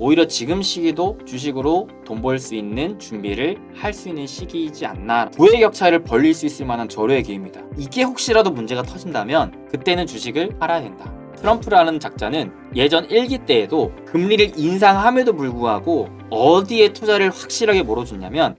오히려 지금 시기도 주식으로 돈 벌 수 있는 준비를 할 수 있는 시기이지 않나. 부의 격차를 벌릴 수 있을 만한 절호의 기회입니다. 이게 혹시라도 문제가 터진다면 그때는 주식을 팔아야 된다. 트럼프라는 작자는 예전 1기 때에도 금리를 인상함에도 불구하고 어디에 투자를 확실하게 몰아줬냐면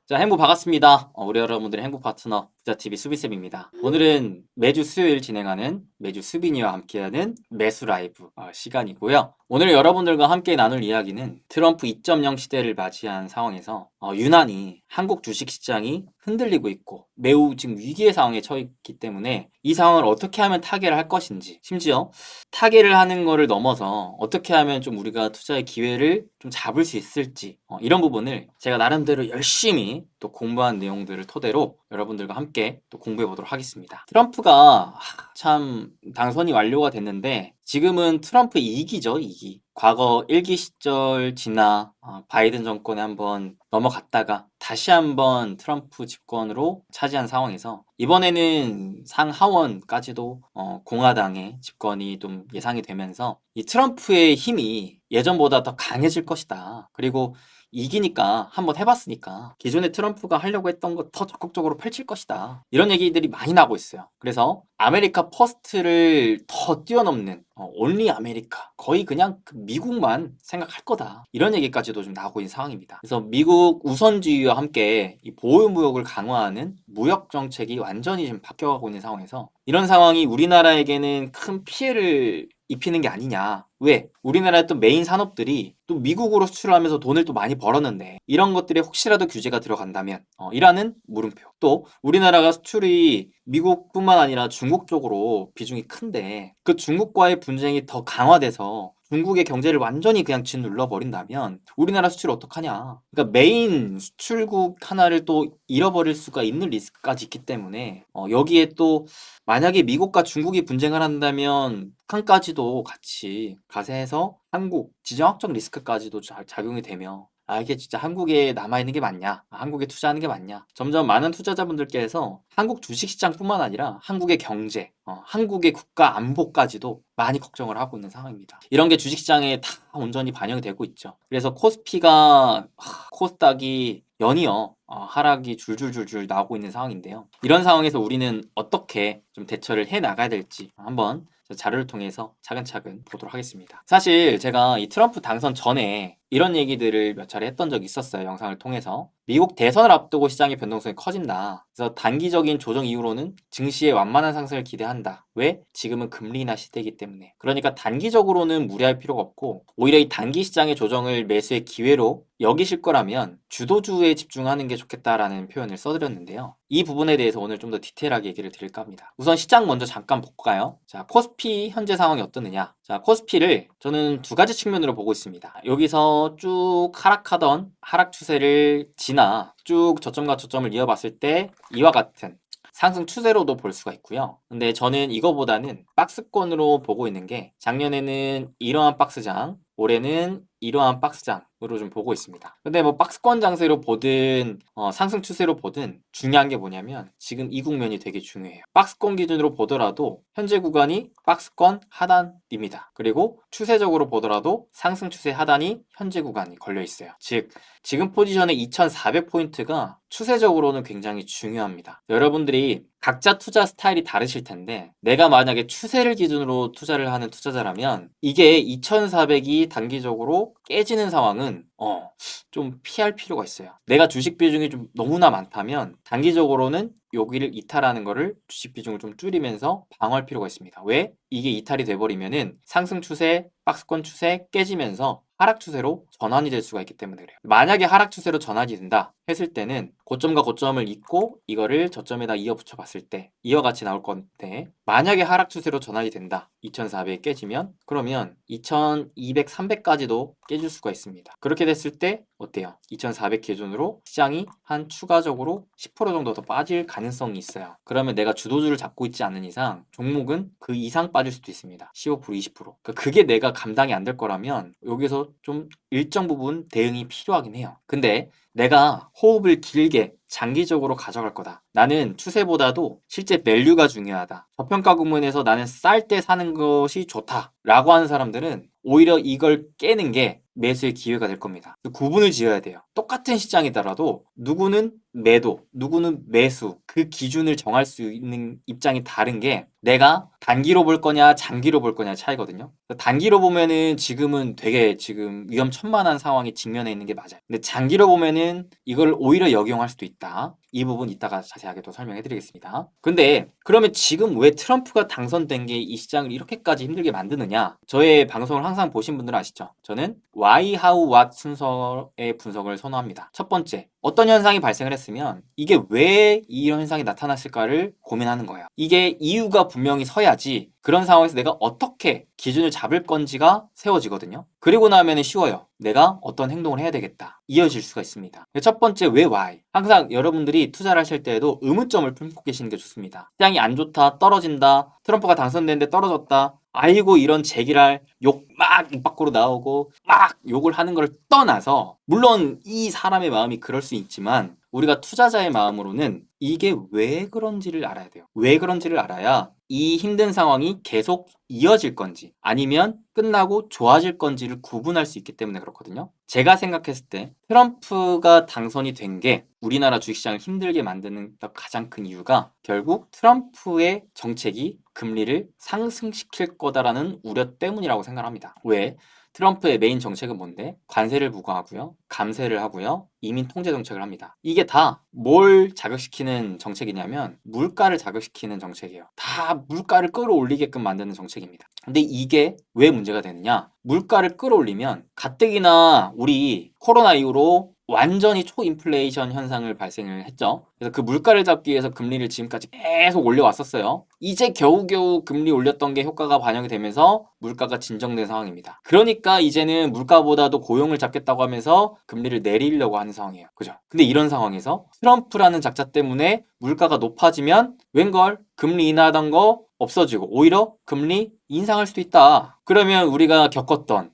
자, 행복 반갑습니다. 우리 여러분들의 행복 파트너 부자TV 수비쌤입니다. 오늘은 매주 수요일 진행하는 매주 수빈이와 함께하는 매수 라이브 시간이고요. 오늘 여러분들과 함께 나눌 이야기는 트럼프 2.0 시대를 맞이한 상황에서 유난히 한국 주식시장이 흔들리고 있고 매우 지금 위기의 상황에 처해 있기 때문에 이 상황을 어떻게 하면 타개를 할 것인지, 심지어 타개를 하는 거를 넘어서 어떻게 하면 좀 우리가 투자의 기회를 좀 잡을 수 있을지, 이런 부분을 제가 나름대로 열심히 또 공부한 내용들을 토대로 여러분들과 함께 또 공부해 보도록 하겠습니다. 트럼프가 참 당선이 완료가 됐는데 지금은 트럼프 2기죠, 2기. 과거 1기 시절 지나 바이든 정권에 한번 넘어갔다가 다시 한번 트럼프 집권으로 차지한 상황에서 이번에는 상하원까지도 공화당의 집권이 좀 예상이 되면서 이 트럼프의 힘이 예전보다 더 강해질 것이다. 그리고 이기니까 한번 해봤으니까 기존에 트럼프가 하려고 했던 거 더 적극적으로 펼칠 것이다. 이런 얘기들이 많이 나오고 있어요. 그래서 아메리카 퍼스트를 더 뛰어넘는 온리 아메리카, 거의 그냥 그 미국만 생각할 거다. 이런 얘기까지도 좀 나오고 있는 상황입니다. 그래서 미국 우선주의와 함께 이 보호무역을 강화하는 무역 정책이 완전히 지금 바뀌어가고 있는 상황에서 이런 상황이 우리나라에게는 큰 피해를 입히는 게 아니냐. 왜? 우리나라의 또 메인 산업들이 또 미국으로 수출하면서 돈을 또 많이 벌었는데 이런 것들에 혹시라도 규제가 들어간다면 이라는 물음표. 또 우리나라가 수출이 미국뿐만 아니라 중국 쪽으로 비중이 큰데 그 중국과의 분쟁이 더 강화돼서 중국의 경제를 완전히 그냥 짓눌러 버린다면 우리나라 수출 어떡하냐. 그러니까 메인 수출국 하나를 또 잃어버릴 수가 있는 리스크까지 있기 때문에 여기에 또 만약에 미국과 중국이 분쟁을 한다면 북한까지도 같이 가세해서 한국 지정학적 리스크까지도 작용이 되며 이게 진짜 한국에 남아있는 게 맞냐, 한국에 투자하는 게 맞냐. 점점 많은 투자자분들께서 한국 주식시장뿐만 아니라 한국의 경제, 한국의 국가 안보까지도 많이 걱정을 하고 있는 상황입니다. 이런 게 주식시장에 다 온전히 반영이 되고 있죠. 그래서 코스피가 코스닥이 연이어 하락이 줄줄줄줄 나오고 있는 상황인데요. 이런 상황에서 우리는 어떻게 좀 대처를 해 나가야 될지 한번 자료를 통해서 차근차근 보도록 하겠습니다. 사실 제가 이 트럼프 당선 전에 이런 얘기들을 몇 차례 했던 적이 있었어요. 영상을 통해서. 미국 대선을 앞두고 시장의 변동성이 커진다. 그래서 단기적인 조정 이후로는 증시의 완만한 상승을 기대한다. 왜? 지금은 금리 인하 시대이기 때문에. 그러니까 단기적으로는 무리할 필요가 없고 오히려 이 단기 시장의 조정을 매수의 기회로 여기실 거라면 주도주에 집중하는 게 좋겠다라는 표현을 써드렸는데요. 이 부분에 대해서 오늘 좀 더 디테일하게 얘기를 드릴까 합니다. 우선 시장 먼저 잠깐 볼까요? 자, 코스피 현재 상황이 어떠느냐? 자, 코스피를 저는 두 가지 측면으로 보고 있습니다. 여기서 쭉 하락하던 하락 추세를 지나 쭉 저점과 저점을 이어봤을 때 이와 같은 상승 추세로도 볼 수가 있고요. 근데 저는 이거보다는 박스권으로 보고 있는 게 작년에는 이러한 박스장, 올해는 이러한 박스장으로 좀 보고 있습니다. 근데 뭐 박스권 장세로 보든 상승 추세로 보든 중요한 게 뭐냐면 지금 이 국면이 되게 중요해요. 박스권 기준으로 보더라도 현재 구간이 박스권 하단입니다. 그리고 추세적으로 보더라도 상승 추세 하단이 현재 구간이 걸려 있어요. 즉 지금 포지션의 2400포인트가 추세적으로는 굉장히 중요합니다. 여러분들이 각자 투자 스타일이 다르실 텐데 내가 만약에 추세를 기준으로 투자를 하는 투자자라면 이게 2400이 단기적으로 깨지는 상황은 좀 피할 필요가 있어요. 내가 주식 비중이 좀 너무나 많다면 단기적으로는 여기를 이탈하는 거를 주식 비중을 좀 줄이면서 방어할 필요가 있습니다. 왜? 이게 이탈이 돼버리면은 상승 추세, 박스권 추세 깨지면서 하락 추세로 전환이 될 수가 있기 때문에 그래요. 만약에 하락 추세로 전환이 된다 했을 때는 고점과 고점을 잇고 이거를 저점에다 이어 붙여 봤을 때 이와 같이 나올 건데 만약에 하락 추세로 전환이 된다. 2400이 깨지면 그러면 2200, 300까지도 깨질 수가 있습니다. 그렇게 됐을 때 어때요? 2,400 기준으로 시장이 한 추가적으로 10% 정도 더 빠질 가능성이 있어요. 그러면 내가 주도주를 잡고 있지 않는 이상 종목은 그 이상 빠질 수도 있습니다. 15%, 20%. 그러니까 그게 내가 감당이 안 될 거라면 여기서 좀 일정 부분 대응이 필요하긴 해요. 근데 내가 호흡을 길게 장기적으로 가져갈 거다. 나는 추세보다도 실제 밸류가 중요하다. 저평가 구문에서 나는 쌀 때 사는 것이 좋다. 라고 하는 사람들은 오히려 이걸 깨는 게 매수의 기회가 될 겁니다. 구분을 지어야 돼요. 똑같은 시장이더라도 누구는 매도, 누구는 매수, 그 기준을 정할 수 있는 입장이 다른 게 내가 단기로 볼 거냐, 장기로 볼 거냐 차이거든요. 단기로 보면은 지금은 되게 지금 위험천만한 상황에 직면해 있는 게 맞아요. 근데 장기로 보면은 이걸 오히려 역용할 수도 있다. 이 부분 이따가 자세하게 또 설명해 드리겠습니다. 근데 그러면 지금 왜 트럼프가 당선된 게 이 시장을 이렇게까지 힘들게 만드느냐? 저의 방송을 항상 보신 분들은 아시죠? 저는 Why, How, What 순서의 분석을 선호합니다. 첫 번째, 어떤 현상이 발생을 했으면 이게 왜 이런 현상이 나타났을까를 고민하는 거예요. 이게 이유가 분명히 서야지 그런 상황에서 내가 어떻게 기준을 잡을 건지가 세워지거든요. 그리고 나면 쉬워요. 내가 어떤 행동을 해야 되겠다. 이어질 수가 있습니다. 첫 번째, 왜 why? 항상 여러분들이 투자를 하실 때에도 의문점을 품고 계시는 게 좋습니다. 시장이 안 좋다, 떨어진다, 트럼프가 당선됐는데 떨어졌다. 아이고 이런 제기랄 욕 막 입 밖으로 나오고 막 욕을 하는 걸 떠나서 물론 이 사람의 마음이 그럴 수 있지만 우리가 투자자의 마음으로는 이게 왜 그런지를 알아야 돼요. 왜 그런지를 알아야 이 힘든 상황이 계속 이어질 건지 아니면 끝나고 좋아질 건지를 구분할 수 있기 때문에 그렇거든요. 제가 생각했을 때 트럼프가 당선이 된 게 우리나라 주식시장을 힘들게 만드는 가장 큰 이유가 결국 트럼프의 정책이 금리를 상승시킬 거다라는 우려 때문이라고 생각합니다. 왜? 트럼프의 메인 정책은 뭔데? 관세를 부과하고요. 감세를 하고요. 이민 통제 정책을 합니다. 이게 다 뭘 자극시키는 정책이냐면 물가를 자극시키는 정책이에요. 다 물가를 끌어올리게끔 만드는 정책입니다. 근데 이게 왜 문제가 되느냐? 물가를 끌어올리면 가뜩이나 우리 코로나 이후로 완전히 초인플레이션 현상을 발생을 했죠. 그래서 그 물가를 잡기 위해서 금리를 지금까지 계속 올려왔었어요. 이제 겨우겨우 금리 올렸던 게 효과가 반영이 되면서 물가가 진정된 상황입니다. 그러니까 이제는 물가보다도 고용을 잡겠다고 하면서 금리를 내리려고 하는 상황이에요. 그죠? 근데 이런 상황에서 트럼프라는 작자 때문에 물가가 높아지면 웬걸 금리 인하하던 거 없어지고 오히려 금리 인상할 수도 있다. 그러면 우리가 겪었던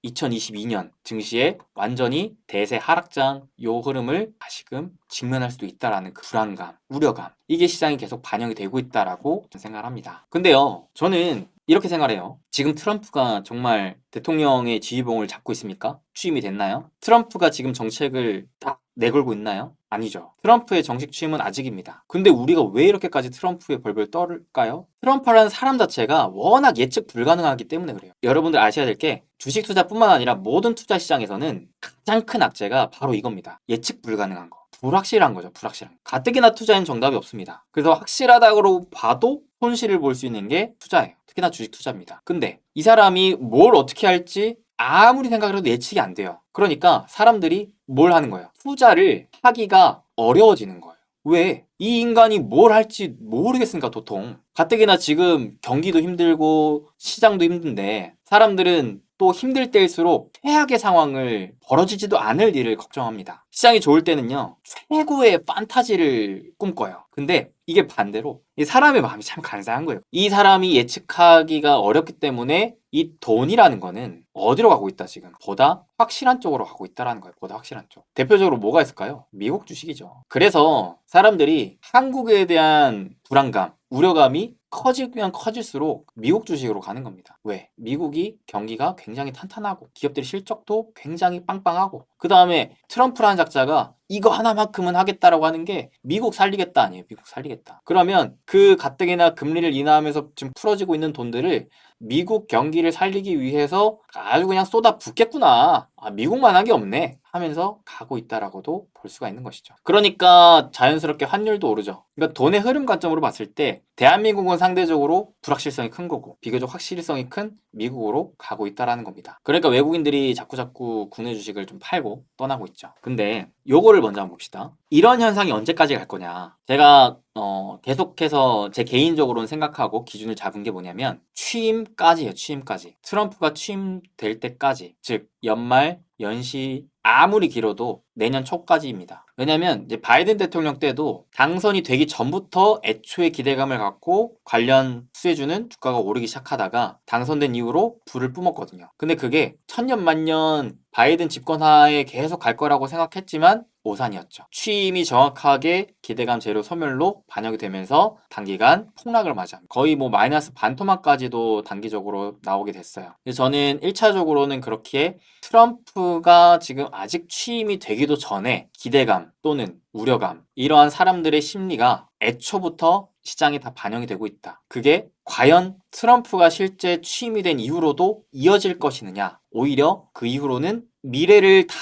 2022년 증시에 완전히 대세 하락장 요 흐름을 다시금 직면할 수도 있다라는 그 불안감, 우려감 이게 시장에 계속 반영이 되고 있다라고 생각을 합니다. 근데요, 저는 이렇게 생각해요. 지금 트럼프가 정말 대통령의 지휘봉을 잡고 있습니까? 취임이 됐나요? 트럼프가 지금 정책을 딱 내걸고 있나요? 아니죠. 트럼프의 정식 취임은 아직입니다. 근데 우리가 왜 이렇게까지 트럼프에 벌벌 떨까요? 트럼프라는 사람 자체가 워낙 예측 불가능하기 때문에 그래요. 여러분들 아셔야 될 게 주식 투자뿐만 아니라 모든 투자 시장에서는 가장 큰 악재가 바로 이겁니다. 예측 불가능한 거. 불확실한 거죠. 불확실한 거. 가뜩이나 투자엔 정답이 없습니다. 그래서 확실하다고 봐도 손실을 볼 수 있는 게 투자예요. 특히나 주식 투자입니다. 근데 이 사람이 뭘 어떻게 할지 아무리 생각을 해도 예측이 안 돼요. 그러니까 사람들이 뭘 하는 거예요? 투자를 하기가 어려워지는 거예요. 왜? 이 인간이 뭘 할지 모르겠으니까 도통. 가뜩이나 지금 경기도 힘들고 시장도 힘든데 사람들은 또 힘들 때일수록 최악의 상황을 벌어지지도 않을 일을 걱정합니다. 시장이 좋을 때는요, 최고의 판타지를 꿈꿔요. 근데 이게 반대로 이 사람의 마음이 참 간사한 거예요. 이 사람이 예측하기가 어렵기 때문에 이 돈이라는 거는 어디로 가고 있다 지금? 보다 확실한 쪽으로 가고 있다라는 거예요. 보다 확실한 쪽. 대표적으로 뭐가 있을까요? 미국 주식이죠. 그래서 사람들이 한국에 대한 불안감, 우려감이 커지면 커질수록 미국 주식으로 가는 겁니다. 왜? 미국이 경기가 굉장히 탄탄하고 기업들의 실적도 굉장히 빵빵하고 그 다음에 트럼프라는 작자가 이거 하나만큼은 하겠다라고 하는 게 미국 살리겠다 아니에요. 미국 살리겠다. 그러면 그 가뜩이나 금리를 인하하면서 지금 풀어지고 있는 돈들을 미국 경기를 살리기 위해서 아주 그냥 쏟아 붓겠구나. 미국만 한 게 없네. 하면서 가고 있다라고도 볼 수가 있는 것이죠. 그러니까 자연스럽게 환율도 오르죠. 그러니까 돈의 흐름 관점으로 봤을 때 대한민국은 상대적으로 불확실성이 큰 거고 비교적 확실성이 큰 미국으로 가고 있다라는 겁니다. 그러니까 외국인들이 자꾸자꾸 국내 주식을 좀 팔고 떠나고 있죠. 근데 요거를 먼저 한번 봅시다. 이런 현상이 언제까지 갈 거냐. 제가 계속해서 제 개인적으로는 생각하고 기준을 잡은 게 뭐냐면 취임까지예요. 취임까지. 트럼프가 취임될 때까지. 즉 연말 연시 아무리 길어도 내년 초까지입니다. 왜냐면 이제 바이든 대통령 때도 당선이 되기 전부터 애초에 기대감을 갖고 관련 수혜주는 주가가 오르기 시작하다가 당선된 이후로 불을 뿜었거든요. 근데 그게 천년만년 바이든 집권하에 계속 갈 거라고 생각했지만 오산이었죠. 취임이 정확하게 기대감 재료 소멸로 반영이 되면서 단기간 폭락을 맞이합니다. 거의 뭐 마이너스 반토막까지도 단기적으로 나오게 됐어요. 저는 1차적으로는 그렇게 트럼프가 지금 아직 취임이 되기도 전에 기대감 또는 우려감, 이러한 사람들의 심리가 애초부터 시장에 다 반영이 되고 있다. 그게 과연 트럼프가 실제 취임이 된 이후로도 이어질 것이느냐, 오히려 그 이후로는 미래를 다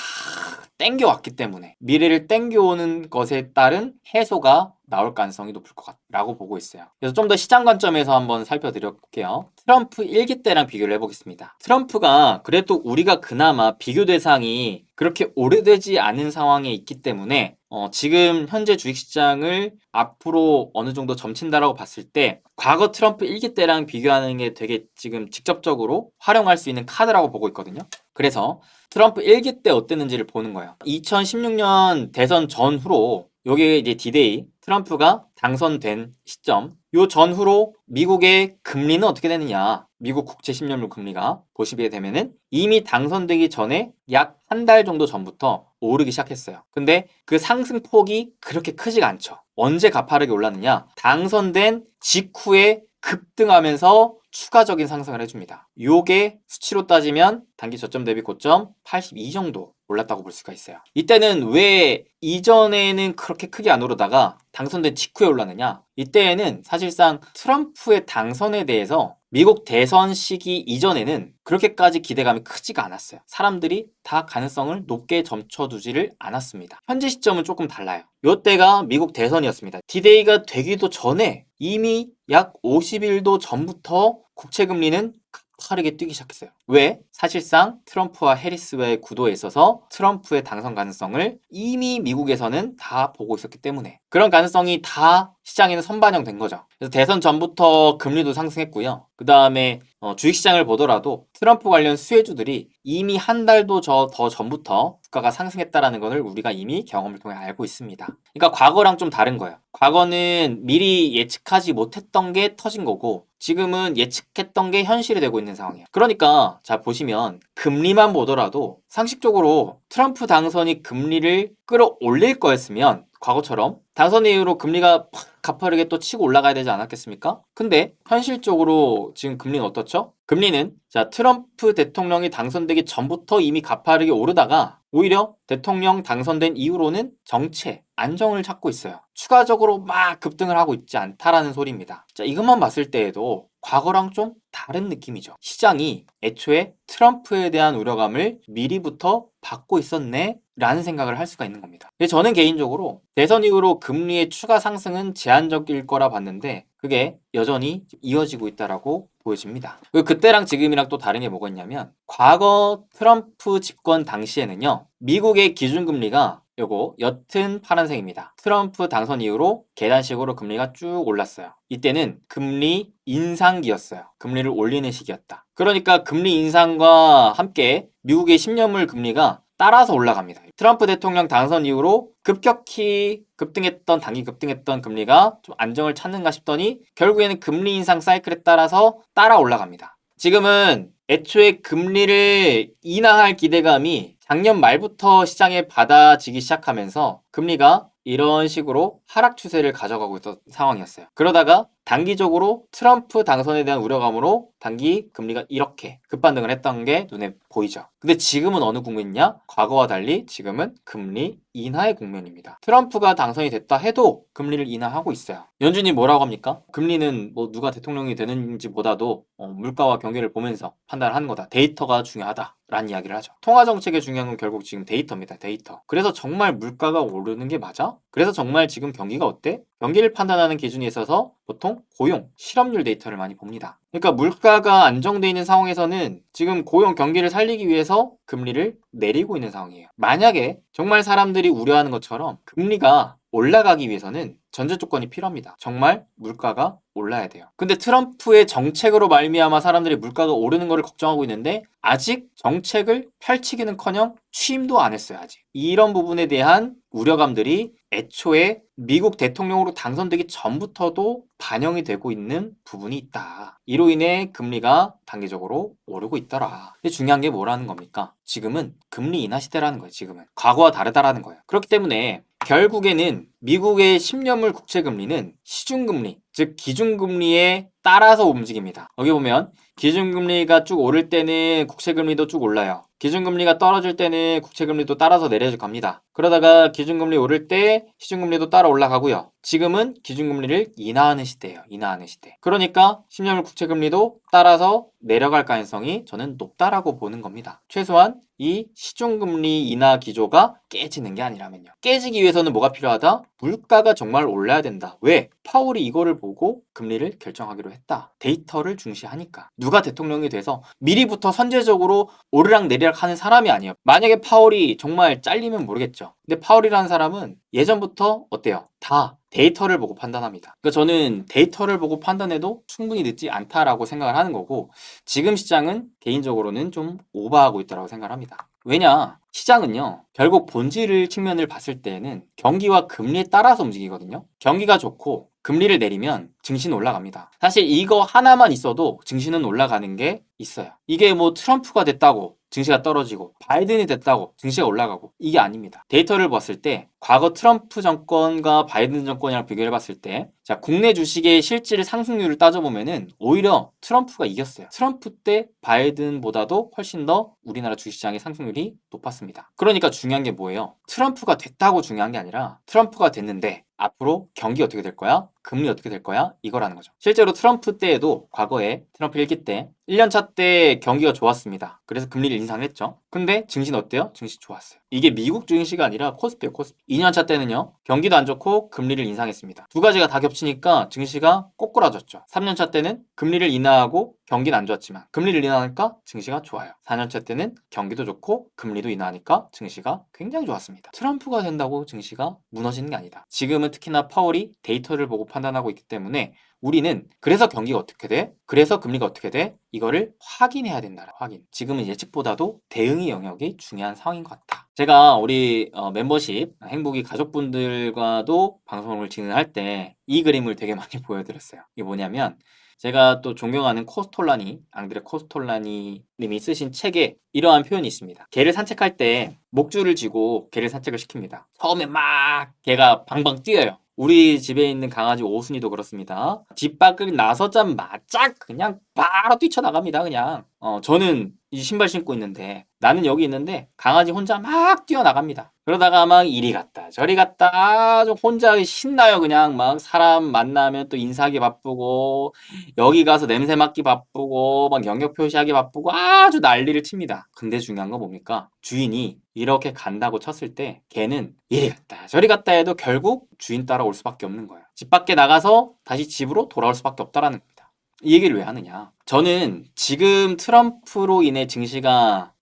땡겨왔기 때문에 미래를 땡겨오는 것에 따른 해소가 나올 가능성이 높을 것 같다고 보고 있어요. 그래서 좀 더 시장 관점에서 한번 살펴드릴게요. 트럼프 1기 때랑 비교를 해보겠습니다. 트럼프가 그래도 우리가 그나마 비교 대상이 그렇게 오래되지 않은 상황에 있기 때문에 지금 현재 주식시장을 앞으로 어느 정도 점친다라고 봤을 때 과거 트럼프 1기 때랑 비교하는 게 되게 지금 직접적으로 활용할 수 있는 카드라고 보고 있거든요. 그래서 트럼프 1기 때 어땠는지를 보는 거예요. 2016년 대선 전후로 요게 이제 D-Day, 트럼프가 당선된 시점, 요 전후로 미국의 금리는 어떻게 되느냐, 미국 국채 10년물 금리가 보시게 되면은 이미 당선되기 전에 약 한 달 정도 전부터 오르기 시작했어요. 근데 그 상승폭이 그렇게 크지가 않죠. 언제 가파르게 올랐느냐, 당선된 직후에 급등하면서 추가적인 상승을 해줍니다. 요게 수치로 따지면 단기 저점 대비 고점 82 정도 올랐다고 볼 수가 있어요. 이때는 왜 이전에는 그렇게 크게 안 오르다가 당선된 직후에 올랐느냐? 이때에는 사실상 트럼프의 당선에 대해서 미국 대선 시기 이전에는 그렇게까지 기대감이 크지가 않았어요. 사람들이 다 가능성을 높게 점쳐두지를 않았습니다. 현재 시점은 조금 달라요. 이때가 미국 대선이었습니다. D-Day가 되기도 전에 이미 약 50일도 전부터 국채 금리는 가파르게 뛰기 시작했어요. 왜? 사실상 트럼프와 해리스와의 구도에 있어서 트럼프의 당선 가능성을 이미 미국에서는 다 보고 있었기 때문에 그런 가능성이 다 시장에는 선반영된 거죠. 그래서 대선 전부터 금리도 상승했고요. 그 다음에 주식시장을 보더라도 트럼프 관련 수혜주들이 이미 한 달도 더 전부터 주가가 상승했다라는 것을 우리가 이미 경험을 통해 알고 있습니다. 그러니까 과거랑 좀 다른 거예요. 과거는 미리 예측하지 못했던 게 터진 거고 지금은 예측했던 게 현실이 되고 있는 상황이에요. 그러니까 자 보시면 금리만 보더라도 상식적으로 트럼프 당선이 금리를 끌어올릴 거였으면 과거처럼 당선 이후로 금리가 가파르게 또 치고 올라가야 되지 않았겠습니까? 근데 현실적으로 지금 금리는 어떻죠? 금리는 자 트럼프 대통령이 당선되기 전부터 이미 가파르게 오르다가 오히려 대통령 당선된 이후로는 정체, 안정을 찾고 있어요. 추가적으로 막 급등을 하고 있지 않다라는 소리입니다. 자, 이것만 봤을 때에도 과거랑 좀 다른 느낌이죠. 시장이 애초에 트럼프에 대한 우려감을 미리부터 받고 있었네 라는 생각을 할 수가 있는 겁니다. 근데 저는 개인적으로 대선 이후로 금리의 추가 상승은 제한적일 거라 봤는데 그게 여전히 이어지고 있다라고 보여집니다. 그때랑 지금이랑 또 다른 게 뭐가 있냐면 과거 트럼프 집권 당시에는요. 미국의 기준금리가 요거 옅은 파란색입니다. 트럼프 당선 이후로 계단식으로 금리가 쭉 올랐어요. 이때는 금리 인상기였어요. 금리를 올리는 시기였다. 그러니까 금리 인상과 함께 미국의 10년물 금리가 따라서 올라갑니다. 트럼프 대통령 당선 이후로 급격히 급등했던 단기 급등했던 금리가 좀 안정을 찾는가 싶더니 결국에는 금리 인상 사이클에 따라서 따라 올라갑니다. 지금은 애초에 금리를 인하할 기대감이 작년 말부터 시장에 받아지기 시작하면서 금리가 이런 식으로 하락 추세를 가져가고 있던 상황이었어요. 그러다가 단기적으로 트럼프 당선에 대한 우려감으로 단기 금리가 이렇게 급반등을 했던 게 눈에 보이죠. 근데 지금은 어느 국면이냐? 과거와 달리 지금은 금리 인하의 국면입니다. 트럼프가 당선이 됐다 해도 금리를 인하하고 있어요. 연준이 뭐라고 합니까? 금리는 뭐 누가 대통령이 되는지보다도 물가와 경기를 보면서 판단을 하는 거다. 데이터가 중요하다. 라는 이야기를 하죠. 통화정책의 중요한 건 결국 지금 데이터입니다. 데이터. 그래서 정말 물가가 오르는 게 맞아? 그래서 정말 지금 경기가 어때? 경기를 판단하는 기준에 있어서 보통 고용, 실업률 데이터를 많이 봅니다. 그러니까 물가가 안정되어 있는 상황에서는 지금 고용 경기를 살리기 위해서 금리를 내리고 있는 상황이에요. 만약에 정말 사람들이 우려하는 것처럼 금리가 올라가기 위해서는 전제 조건이 필요합니다. 정말 물가가 올라야 돼요. 근데 트럼프의 정책으로 말미암아 사람들이 물가가 오르는 것을 걱정하고 있는데 아직 정책을 펼치기는커녕 취임도 안 했어요. 아직. 이런 부분에 대한 우려감들이 애초에 미국 대통령으로 당선되기 전부터도 반영이 되고 있는 부분이 있다. 이로 인해 금리가 단기적으로 오르고 있더라. 근데 중요한 게 뭐라는 겁니까? 지금은 금리 인하 시대라는 거예요. 지금은. 과거와 다르다라는 거예요. 그렇기 때문에 결국에는 미국의 10년물 국채금리는 시중금리, 즉 기준금리에 따라서 움직입니다. 여기 보면 기준금리가 쭉 오를 때는 국채금리도 쭉 올라요. 기준금리가 떨어질 때는 국채금리도 따라서 내려져 갑니다. 그러다가 기준금리 오를 때 시중금리도 따라 올라가고요. 지금은 기준금리를 인하하는 시대예요. 인하하는 시대. 그러니까 10년물 국채금리도 따라서 내려갈 가능성이 저는 높다라고 보는 겁니다. 최소한 이 시중금리 인하 기조가 깨지는 게 아니라면요. 깨지기 위해서는 뭐가 필요하다? 물가가 정말 올라야 된다. 왜? 파월이 이거를 보고 금리를 결정하기로 했다. 데이터를 중시하니까. 누가 대통령이 돼서 미리부터 선제적으로 오르락 내리락 하는 사람이 아니에요. 만약에 파월이 정말 잘리면 모르겠죠. 근데 파월이라는 사람은 예전부터 어때요? 다 데이터를 보고 판단합니다. 그러니까 저는 데이터를 보고 판단해도 충분히 늦지 않다라고 생각을 하는 거고 지금 시장은 개인적으로는 좀 오버하고 있다고 생각을 합니다. 왜냐? 시장은요, 결국 본질 측면을 봤을 때는 경기와 금리에 따라서 움직이거든요. 경기가 좋고 금리를 내리면 증시는 올라갑니다. 사실 이거 하나만 있어도 증시는 올라가는 게 있어요. 이게 뭐 트럼프가 됐다고 증시가 떨어지고 바이든이 됐다고 증시가 올라가고 이게 아닙니다. 데이터를 봤을 때 과거 트럼프 정권과 바이든 정권이랑 비교해 봤을 때 자, 국내 주식의 실질 상승률을 따져보면은 오히려 트럼프가 이겼어요. 트럼프 때 바이든보다도 훨씬 더 우리나라 주식시장의 상승률이 높았습니다. 그러니까 중요한 게 뭐예요? 트럼프가 됐다고 중요한 게 아니라 트럼프가 됐는데 앞으로 경기 어떻게 될 거야? 금리 어떻게 될 거야? 이거라는 거죠. 실제로 트럼프 때에도 과거에 트럼프 1기 때 1년차 때 경기가 좋았습니다. 그래서 금리를 인상했죠. 근데 증시는 어때요? 증시 좋았어요. 이게 미국 증시가 아니라 코스피예요. 코스피. 2년차 때는요. 경기도 안 좋고 금리를 인상했습니다. 두 가지가 다 겹치니까 증시가 꼬꾸라졌죠. 3년차 때는 금리를 인하하고 경기는 안 좋았지만 금리를 인하하니까 증시가 좋아요. 4년차 때는 경기도 좋고 금리도 인하하니까 증시가 굉장히 좋았습니다. 트럼프가 된다고 증시가 무너지는 게 아니다. 지금은 특히나 파월이 데이터를 보고 판단하고 있기 때문에 우리는 그래서 경기가 어떻게 돼? 그래서 금리가 어떻게 돼? 이거를 확인해야 된다. 확인. 지금은 예측보다도 대응의 영역이 중요한 상황인 것 같다. 제가 우리 멤버십 행복이 가족분들과도 방송을 진행할 때 이 그림을 되게 많이 보여드렸어요. 이게 뭐냐면 제가 또 존경하는 코스톨라니, 앙드레 코스톨라니 님이 쓰신 책에 이러한 표현이 있습니다. 개를 산책할 때 목줄을 쥐고 개를 산책을 시킵니다. 처음에 막 개가 방방 뛰어요. 우리 집에 있는 강아지 오순이도 그렇습니다. 집 밖을 나서자마자 그냥 바로 뛰쳐나갑니다. 그냥 저는 이 신발 신고 있는데 나는 여기 있는데 강아지 혼자 막 뛰어나갑니다. 그러다가 막 이리 갔다 저리 갔다 아주 혼자 신나요. 그냥 막 사람 만나면 또 인사하기 바쁘고 여기 가서 냄새 맡기 바쁘고 막 영역 표시하기 바쁘고 아주 난리를 칩니다. 근데 중요한 건 뭡니까? 주인이 이렇게 간다고 쳤을 때 걔는 이리 갔다 저리 갔다 해도 결국 주인 따라올 수밖에 없는 거예요. 집 밖에 나가서 다시 집으로 돌아올 수밖에 없다라는 겁니다. 이 얘기를 왜 하느냐? 저는 지금 트럼프로 인해 증시가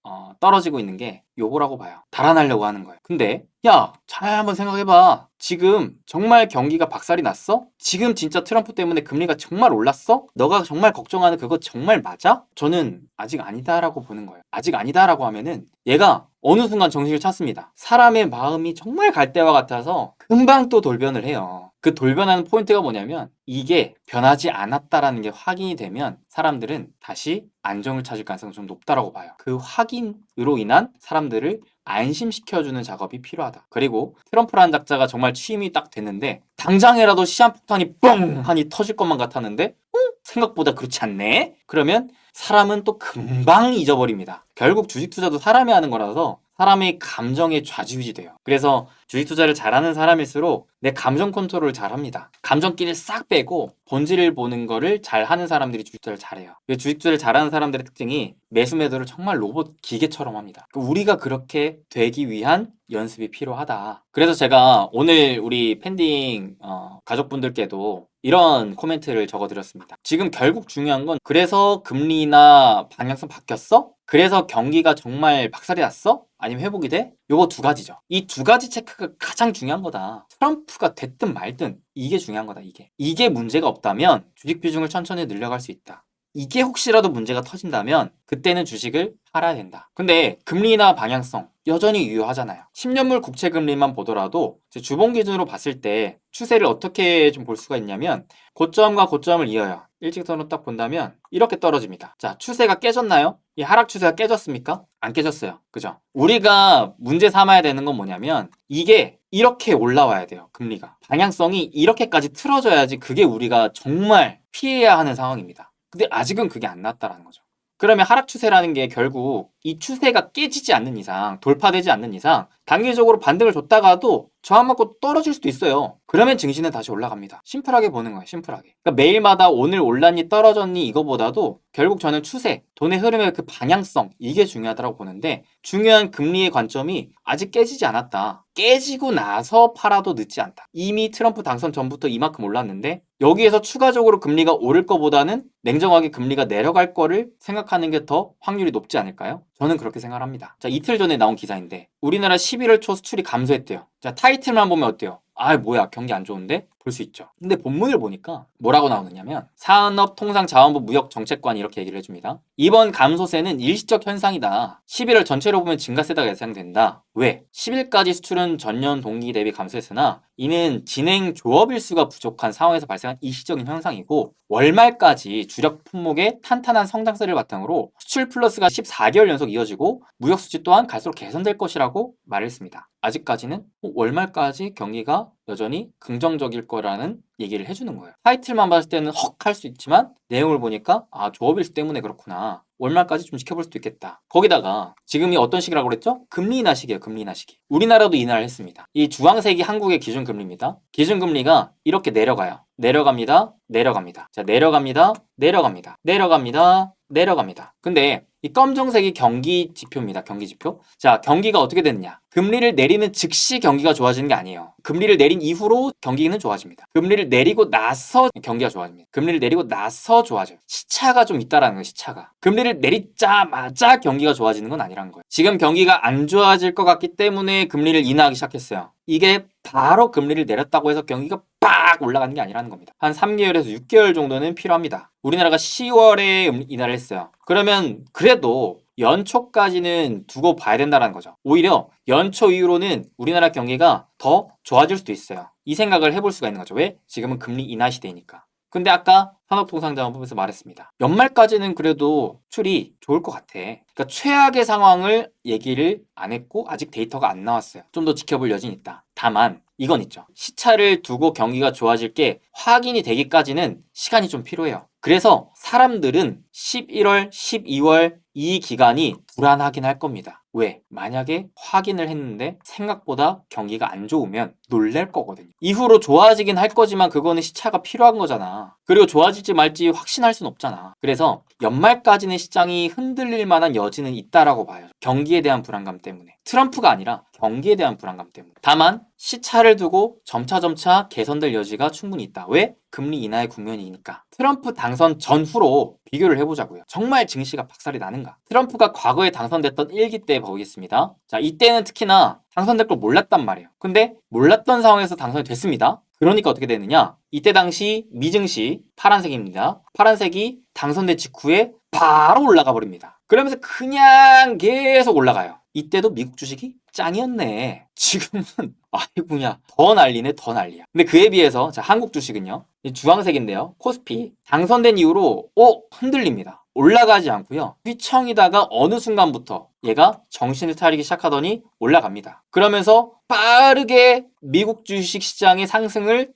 떨어지고 있는 게 요거라고 봐요. 달아나려고 하는 거예요. 근데 야, 잘 한번 생각해봐. 지금 정말 경기가 박살이 났어? 지금 진짜 트럼프 때문에 금리가 정말 올랐어? 너가 정말 걱정하는 그거 정말 맞아? 저는 아직 아니다라고 보는 거예요. 아직 아니다라고 하면은 얘가 어느 순간 정신을 찾습니다. 사람의 마음이 정말 갈대와 같아서 금방 또 돌변을 해요. 그 돌변하는 포인트가 뭐냐면 이게 변하지 않았다라는 게 확인이 되면 사람들은 다시 안정을 찾을 가능성이 좀 높다라고 봐요. 그 확인으로 인한 사람들을 안심시켜주는 작업이 필요하다. 그리고 트럼프라는 작자가 정말 취임이 딱 됐는데 당장이라도 시한폭탄이 뻥 하니 터질 것만 같았는데 생각보다 그렇지 않네? 그러면 사람은 또 금방 잊어버립니다. 결국 주식 투자도 사람이 하는 거라서 사람의 감정에 좌지우지 돼요. 그래서 주식 투자를 잘하는 사람일수록 내 감정 컨트롤을 잘합니다. 감정기를 싹 빼고 본질을 보는 거를 잘하는 사람들이 주식 투자를 잘해요. 주식 투자를 잘하는 사람들의 특징이 매수 매도를 정말 로봇 기계처럼 합니다. 우리가 그렇게 되기 위한 연습이 필요하다. 그래서 제가 오늘 우리 팬딩 가족분들께도 이런 코멘트를 적어드렸습니다. 지금 결국 중요한 건 그래서 금리나 방향성 바뀌었어? 그래서 경기가 정말 박살이 났어? 아니면 회복이 돼? 요거 두 가지죠. 이 두 가지 체크가 가장 중요한 거다. 트럼프가 됐든 말든 이게 중요한 거다. 이게 문제가 없다면 주식 비중을 천천히 늘려갈 수 있다. 이게 혹시라도 문제가 터진다면 그때는 주식을 팔아야 된다. 근데 금리나 방향성 여전히 유효하잖아요. 10년물 국채 금리만 보더라도 주봉 기준으로 봤을 때 추세를 어떻게 좀 볼 수가 있냐면 고점과 고점을 이어요. 일직선으로 딱 본다면 이렇게 떨어집니다. 자, 추세가 깨졌나요? 이 하락 추세가 깨졌습니까? 안 깨졌어요. 그죠? 우리가 문제 삼아야 되는 건 뭐냐면 이게 이렇게 올라와야 돼요. 금리가. 방향성이 이렇게까지 틀어져야지 그게 우리가 정말 피해야 하는 상황입니다. 근데 아직은 그게 안 났다라는 거죠. 그러면 하락 추세라는 게 결국 이 추세가 깨지지 않는 이상, 돌파되지 않는 이상 단기적으로 반등을 줬다가도 저항 맞고 떨어질 수도 있어요. 그러면 증시는 다시 올라갑니다. 심플하게 보는 거예요. 심플하게. 그러니까 매일마다 오늘 올랐니 떨어졌니 이거보다도 결국 저는 추세, 돈의 흐름의 그 방향성 이게 중요하다고 보는데 중요한 금리의 관점이 아직 깨지지 않았다. 깨지고 나서 팔아도 늦지 않다. 이미 트럼프 당선 전부터 이만큼 올랐는데 여기에서 추가적으로 금리가 오를 거보다는 냉정하게 금리가 내려갈 거를 생각하는 게 더 확률이 높지 않을까요? 저는 그렇게 생각합니다. 자, 이틀 전에 나온 기사인데 우리나라 11월 초 수출이 감소했대요. 자, 타이틀만 보면 어때요? 아, 뭐야, 경기 안 좋은데? 볼 수 있죠. 근데 본문을 보니까 뭐라고 나오느냐면 산업통상자원부 무역정책관이 이렇게 얘기를 해줍니다. 이번 감소세는 일시적 현상이다. 11월 전체로 보면 증가세가 예상된다. 왜? 10일까지 수출은 전년 동기 대비 감소했으나 이는 진행 조업 일수가 부족한 상황에서 발생한 일시적인 현상이고 월말까지 주력 품목의 탄탄한 성장세를 바탕으로 수출 플러스가 14개월 연속 이어지고 무역 수지 또한 갈수록 개선될 것이라고 말했습니다. 아직까지는 월말까지 경기가 여전히 긍정적일 거라는 얘기를 해주는 거예요. 타이틀만 봤을 때는 헉 할 수 있지만 내용을 보니까 아, 조업일수 때문에 그렇구나. 월말까지 좀 지켜볼 수도 있겠다. 거기다가 지금이 어떤 시기라고 그랬죠? 금리 인하 시기예요. 금리 인하 시기. 우리나라도 인하를 했습니다. 이 주황색이 한국의 기준금리입니다. 기준금리가 이렇게 내려가요. 내려갑니다. 내려갑니다. 자, 내려갑니다. 내려갑니다. 내려갑니다. 내려갑니다. 근데 이 검정색이 경기 지표입니다. 경기 지표. 자, 경기가 어떻게 됐냐? 금리를 내리는 즉시 경기가 좋아지는 게 아니에요. 금리를 내린 이후로 경기는 좋아집니다. 금리를 내리고 나서 경기가 좋아집니다. 금리를 내리고 나서 좋아져요. 시차가 좀 있다라는 거예요. 시차가. 금리를 내리자마자 경기가 좋아지는 건 아니라는 거예요. 지금 경기가 안 좋아질 것 같기 때문에 금리를 인하하기 시작했어요. 이게 바로 금리를 내렸다고 해서 경기가 빡 올라가는 게 아니라는 겁니다. 한 3개월에서 6개월 정도는 필요합니다. 우리나라가 10월에 인하를 했어요. 그러면 그래도 연초까지는 두고 봐야 된다는 거죠. 오히려 연초 이후로는 우리나라 경기가 더 좋아질 수도 있어요. 이 생각을 해볼 수가 있는 거죠. 왜? 지금은 금리 인하 시대이니까. 근데 아까 산업통상자원부에서 말했습니다. 연말까지는 그래도 수출이 좋을 것 같아. 그러니까 최악의 상황을 얘기를 안 했고 아직 데이터가 안 나왔어요. 좀 더 지켜볼 여지는 있다. 다만 이건 있죠. 시차를 두고 경기가 좋아질 게 확인이 되기까지는 시간이 좀 필요해요. 그래서 사람들은 11월, 12월 이 기간이 불안하긴 할 겁니다. 왜? 만약에 확인을 했는데 생각보다 경기가 안 좋으면 놀랄 거거든요. 이후로 좋아지긴 할 거지만 그거는 시차가 필요한 거잖아. 그리고 좋아질지 말지 확신할 순 없잖아. 그래서 연말까지는 시장이 흔들릴 만한 여지는 있다라고 봐요. 경기에 대한 불안감 때문에. 트럼프가 아니라 경기에 대한 불안감 때문에. 다만 시차를 두고 점차 개선될 여지가 충분히 있다. 왜? 금리 인하의 국면이니까. 트럼프 당선 전후로 비교를 해보자고요. 정말 증시가 박살이 나는가? 트럼프가 과거에 당선됐던 1기 때 보겠습니다. 자, 이때는 특히나 당선될 걸 몰랐단 말이에요. 근데 몰랐던 상황에서 당선이 됐습니다. 그러니까 어떻게 되느냐? 이때 당시 미증시 파란색입니다. 파란색이 당선된 직후에 바로 올라가 버립니다. 그러면서 그냥 계속 올라가요. 이때도 미국 주식이 짱이었네. 지금은 아이고야 더 난리네 더 난리야. 근데 그에 비해서 자, 한국 주식은요. 주황색인데요. 코스피 당선된 이후로 흔들립니다. 올라가지 않고요. 휘청이다가 어느 순간부터 얘가 정신을 차리기 시작하더니 올라갑니다. 그러면서 빠르게 미국 주식 시장의 상승을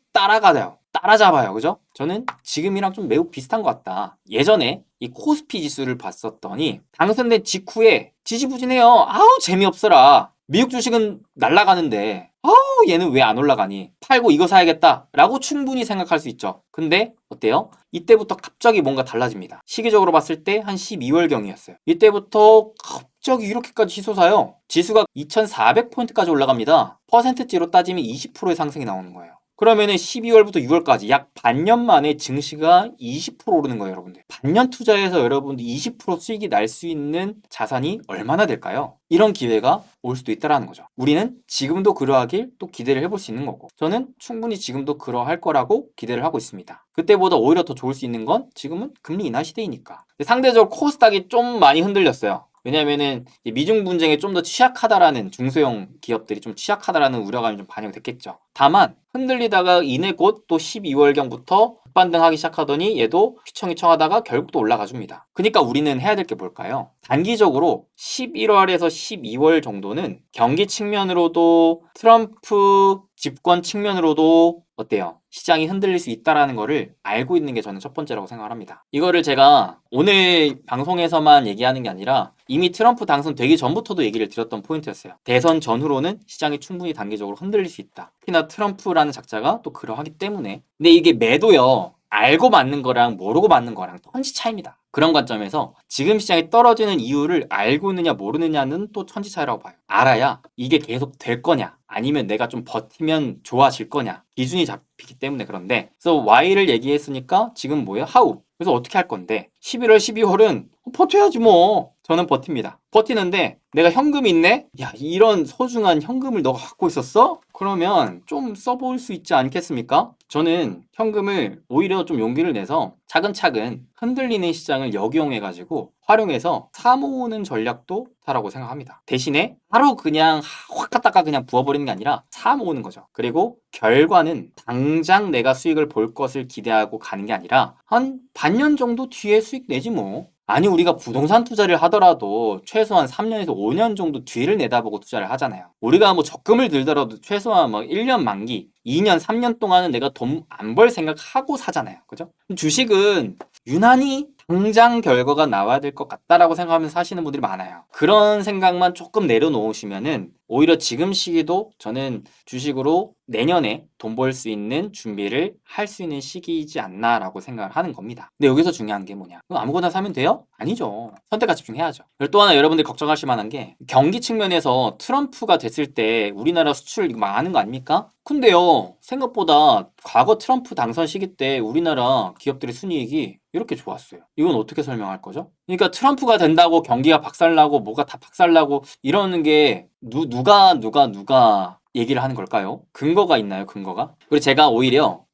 따라잡아요. 그죠? 저는 지금이랑 좀 매우 비슷한 것 같다. 예전에 이 코스피 지수를 봤었더니 당선된 직후에 지지부진해요. 아우 재미없어라. 미국 주식은 날아가는데 아우 얘는 왜 안 올라가니? 팔고 이거 사야겠다 라고 충분히 생각할 수 있죠. 근데 어때요? 이때부터 갑자기 뭔가 달라집니다. 시기적으로 봤을 때 한 12월경이었어요. 이때부터 갑자기 이렇게까지 치솟아요. 지수가 2400포인트까지 올라갑니다. 퍼센트지로 따지면 20%의 상승이 나오는 거예요. 그러면은 12월부터 6월까지 약 반년 만에 증시가 20% 오르는 거예요, 여러분들. 반년 투자해서 여러분들 20% 수익이 날 수 있는 자산이 얼마나 될까요? 이런 기회가 올 수도 있다라는 거죠. 우리는 지금도 그러하길 또 기대를 해볼 수 있는 거고, 저는 충분히 지금도 그러할 거라고 기대를 하고 있습니다. 그때보다 오히려 더 좋을 수 있는 건 지금은 금리 인하 시대이니까. 상대적으로 코스닥이 좀 많이 흔들렸어요. 왜냐면은 미중 분쟁에 좀 더 취약하다라는, 중소형 기업들이 좀 취약하다라는 우려감이 좀 반영이 됐겠죠. 다만 흔들리다가 이내 곧 또 12월경부터 급반등하기 시작하더니 얘도 휘청휘청하다가 결국 또 올라가 줍니다. 그러니까 우리는 해야 될 게 뭘까요? 단기적으로 11월에서 12월 정도는 경기 측면으로도 트럼프 집권 측면으로도 어때요? 시장이 흔들릴 수 있다라는 거를 알고 있는 게 저는 첫 번째라고 생각을 합니다. 이거를 제가 오늘 방송에서만 얘기하는 게 아니라 이미 트럼프 당선되기 전부터도 얘기를 드렸던 포인트였어요. 대선 전후로는 시장이 충분히 단기적으로 흔들릴 수 있다. 특히나 트럼프라는 작자가 또 그러하기 때문에. 근데 이게 매도요, 알고 맞는 거랑 모르고 맞는 거랑 천지 차이입니다. 그런 관점에서 지금 시장이 떨어지는 이유를 알고 있느냐 모르느냐는 또 천지 차이라고 봐요. 알아야 이게 계속 될 거냐 아니면 내가 좀 버티면 좋아질 거냐 기준이 잡히기 때문에. 그런데 그래서 Y를 얘기했으니까 지금 뭐예요? How. 그래서 어떻게 할 건데 11월 12월은 버텨야지 뭐. 저는 버팁니다. 버티는데 내가 현금이 있네? 야, 이런 소중한 현금을 너가 갖고 있었어? 그러면 좀 써볼 수 있지 않겠습니까? 저는 현금을 오히려 좀 용기를 내서 차근차근 흔들리는 시장을 역이용해가지고 활용해서 사모으는 전략도 다라고 생각합니다. 대신에 바로 그냥 확 갖다가 그냥 부어버리는 게 아니라 사모으는 거죠. 그리고 결과는 당장 내가 수익을 볼 것을 기대하고 가는 게 아니라 한 반년 정도 뒤에 수익 내지 뭐. 아니, 우리가 부동산 투자를 하더라도 최소한 3년에서 5년 정도 뒤를 내다보고 투자를 하잖아요. 우리가 뭐 적금을 들더라도 최소한 뭐 1년 만기, 2년, 3년 동안은 내가 돈 안 벌 생각하고 사잖아요. 그죠? 주식은 유난히 당장 결과가 나와야 될 것 같다라고 생각하면서 사시는 분들이 많아요. 그런 생각만 조금 내려놓으시면은 오히려 지금 시기도 저는 주식으로 내년에 돈 벌 수 있는 준비를 할 수 있는 시기이지 않나라고 생각을 하는 겁니다. 근데 여기서 중요한 게 뭐냐? 그럼 아무거나 사면 돼요? 아니죠. 선택과 집중해야죠. 그리고 또 하나 여러분들이 걱정하실 만한 게 경기 측면에서 트럼프가 됐을 때 우리나라 수출 망하는 거 아닙니까? 근데요, 생각보다 과거 트럼프 당선 시기 때 우리나라 기업들의 순이익이 이렇게 좋았어요. 이건 어떻게 설명할 거죠? 그러니까 트럼프가 된다고 경기가 박살나고 뭐가 다 박살나고 이러는 게 누가 얘기를 하는 걸까요? 근거가 있나요, 근거가? 그리고 제가 오히려